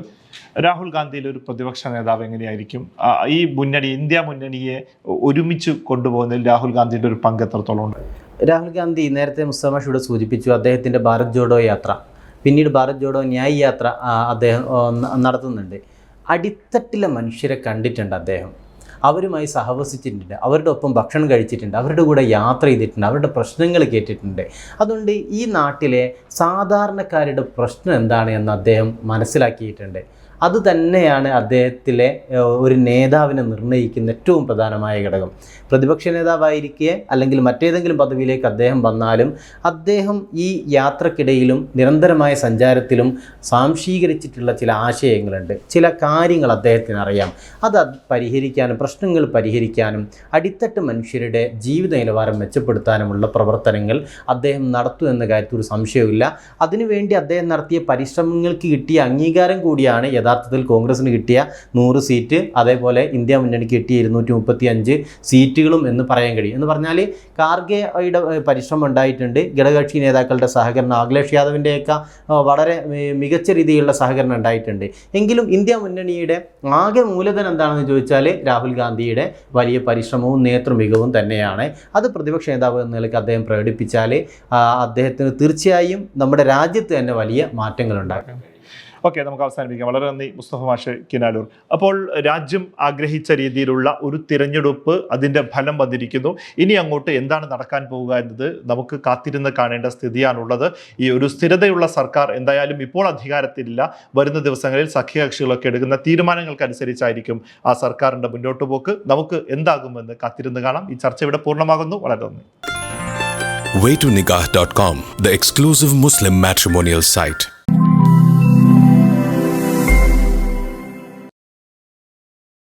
രാഹുൽ ഗാന്ധിയിൽ ഒരു പ്രതിപക്ഷ നേതാവ് എങ്ങനെയായിരിക്കും? ഈ ഇന്ത്യ മുന്നണിയെ ഒരുമിച്ച് കൊണ്ടുപോകുന്നതിൽ രാഹുൽ ഗാന്ധിയുടെ ഒരു പങ്ക് എത്രത്തോളം ഉണ്ട്? രാഹുൽ ഗാന്ധി നേരത്തെ മുസ്തഫ ഇവിടെ സൂചിപ്പിച്ചു അദ്ദേഹത്തിൻ്റെ ഭാരത് ജോഡോ യാത്ര, പിന്നീട് ഭാരത് ജോഡോ ന്യായ് യാത്ര അദ്ദേഹം നടത്തുന്നുണ്ട്. അടിത്തട്ടിലെ മനുഷ്യരെ കണ്ടിട്ടുണ്ട് അദ്ദേഹം, അവരുമായി സഹവസിച്ചിട്ടുണ്ട്, അവരുടെ ഒപ്പം ഭക്ഷണം കഴിച്ചിട്ടുണ്ട്, അവരുടെ കൂടെ യാത്ര ചെയ്തിട്ടുണ്ട്, അവരുടെ പ്രശ്നങ്ങൾ കേട്ടിട്ടുണ്ട്. അതുകൊണ്ട് ഈ നാട്ടിലെ സാധാരണക്കാരുടെ പ്രശ്നം എന്താണ് എന്ന് അദ്ദേഹം മനസ്സിലാക്കിയിട്ടുണ്ട്. അത് തന്നെയാണ് അദ്ദേഹത്തിലെ ഒരു നേതാവിനെ നിർണ്ണയിക്കുന്ന ഏറ്റവും പ്രധാനമായ ഘടകം. പ്രതിപക്ഷ നേതാവായിരിക്കെ അല്ലെങ്കിൽ മറ്റേതെങ്കിലും പദവിയിലേക്ക് അദ്ദേഹം വന്നാലും അദ്ദേഹം ഈ യാത്രക്കിടയിലും നിരന്തരമായ സഞ്ചാരത്തിലും സ്വാംശീകരിച്ചിട്ടുള്ള ചില ആശയങ്ങളുണ്ട്, ചില കാര്യങ്ങൾ അദ്ദേഹത്തിന് അറിയാം. അത് പരിഹരിക്കാനും പ്രശ്നങ്ങൾ പരിഹരിക്കാനും അടിത്തട്ട് മനുഷ്യരുടെ ജീവിത നിലവാരം മെച്ചപ്പെടുത്താനുമുള്ള പ്രവർത്തനങ്ങൾ അദ്ദേഹം നടത്തും എന്ന കാര്യത്തിൽ ഒരു സംശയവുമില്ല. അതിനുവേണ്ടി അദ്ദേഹം നടത്തിയ പരിശ്രമങ്ങൾക്ക് കിട്ടിയ അംഗീകാരം കൂടിയാണ് യഥാർത്ഥത്തിൽ കോൺഗ്രസിന് കിട്ടിയ 100 സീറ്റ്, അതേപോലെ ഇന്ത്യ മുന്നണിക്ക് കിട്ടിയ 235 സീറ്റുകളും എന്ന് പറയാൻ കഴിയും. എന്ന് പറഞ്ഞാൽ കാർഗെയുടെ പരിശ്രമം ഉണ്ടായിട്ടുണ്ട്, ഘടകകക്ഷി നേതാക്കളുടെ സഹകരണം, അഖിലേഷ് യാദവിൻ്റെയൊക്കെ വളരെ മികച്ച രീതിയിലുള്ള സഹകരണം ഉണ്ടായിട്ടുണ്ട്. എങ്കിലും ഇന്ത്യ മുന്നണിയുടെ ആകെ മൂലധനം എന്താണെന്ന് ചോദിച്ചാൽ രാഹുൽ ഗാന്ധിയുടെ വലിയ പരിശ്രമവും നേതൃമികവും തന്നെയാണ്. അത് പ്രതിപക്ഷ നേതാവ് എന്ന നിലയ്ക്ക് അദ്ദേഹം പ്രകടിപ്പിച്ചാൽ അദ്ദേഹത്തിന് തീർച്ചയായും നമ്മുടെ രാജ്യത്ത് തന്നെ വലിയ മാറ്റങ്ങൾ ഉണ്ടാക്കും. ഓക്കെ, നമുക്ക് അവസാനിപ്പിക്കാം. വളരെ നന്ദി മുസ്തഫ മാഷ് കിനാലൂർ. അപ്പോൾ രാജ്യം ആഗ്രഹിച്ച രീതിയിലുള്ള ഒരു തിരഞ്ഞെടുപ്പ്, അതിൻ്റെ ഫലം വന്നിരിക്കുന്നു. ഇനി അങ്ങോട്ട് എന്താണ് നടക്കാൻ പോവുക എന്നത് നമുക്ക് കാത്തിരുന്ന് കാണേണ്ട സ്ഥിതിയാണുള്ളത്. ഈ ഒരു സ്ഥിരതയുള്ള സർക്കാർ എന്തായാലും ഇപ്പോൾ അധികാരത്തിലില്ല. വരുന്ന ദിവസങ്ങളിൽ സഖ്യകക്ഷികളൊക്കെ എടുക്കുന്ന തീരുമാനങ്ങൾക്കനുസരിച്ചായിരിക്കും ആ സർക്കാരിൻ്റെ മുന്നോട്ട് പോക്ക്. നമുക്ക് എന്താകുമെന്ന് കാത്തിരുന്ന് കാണാം. ഈ ചർച്ച ഇവിടെ പൂർണ്ണമാകുന്നു. വളരെ നന്ദി. waytonikah.com, the exclusive Muslim matrimonial site.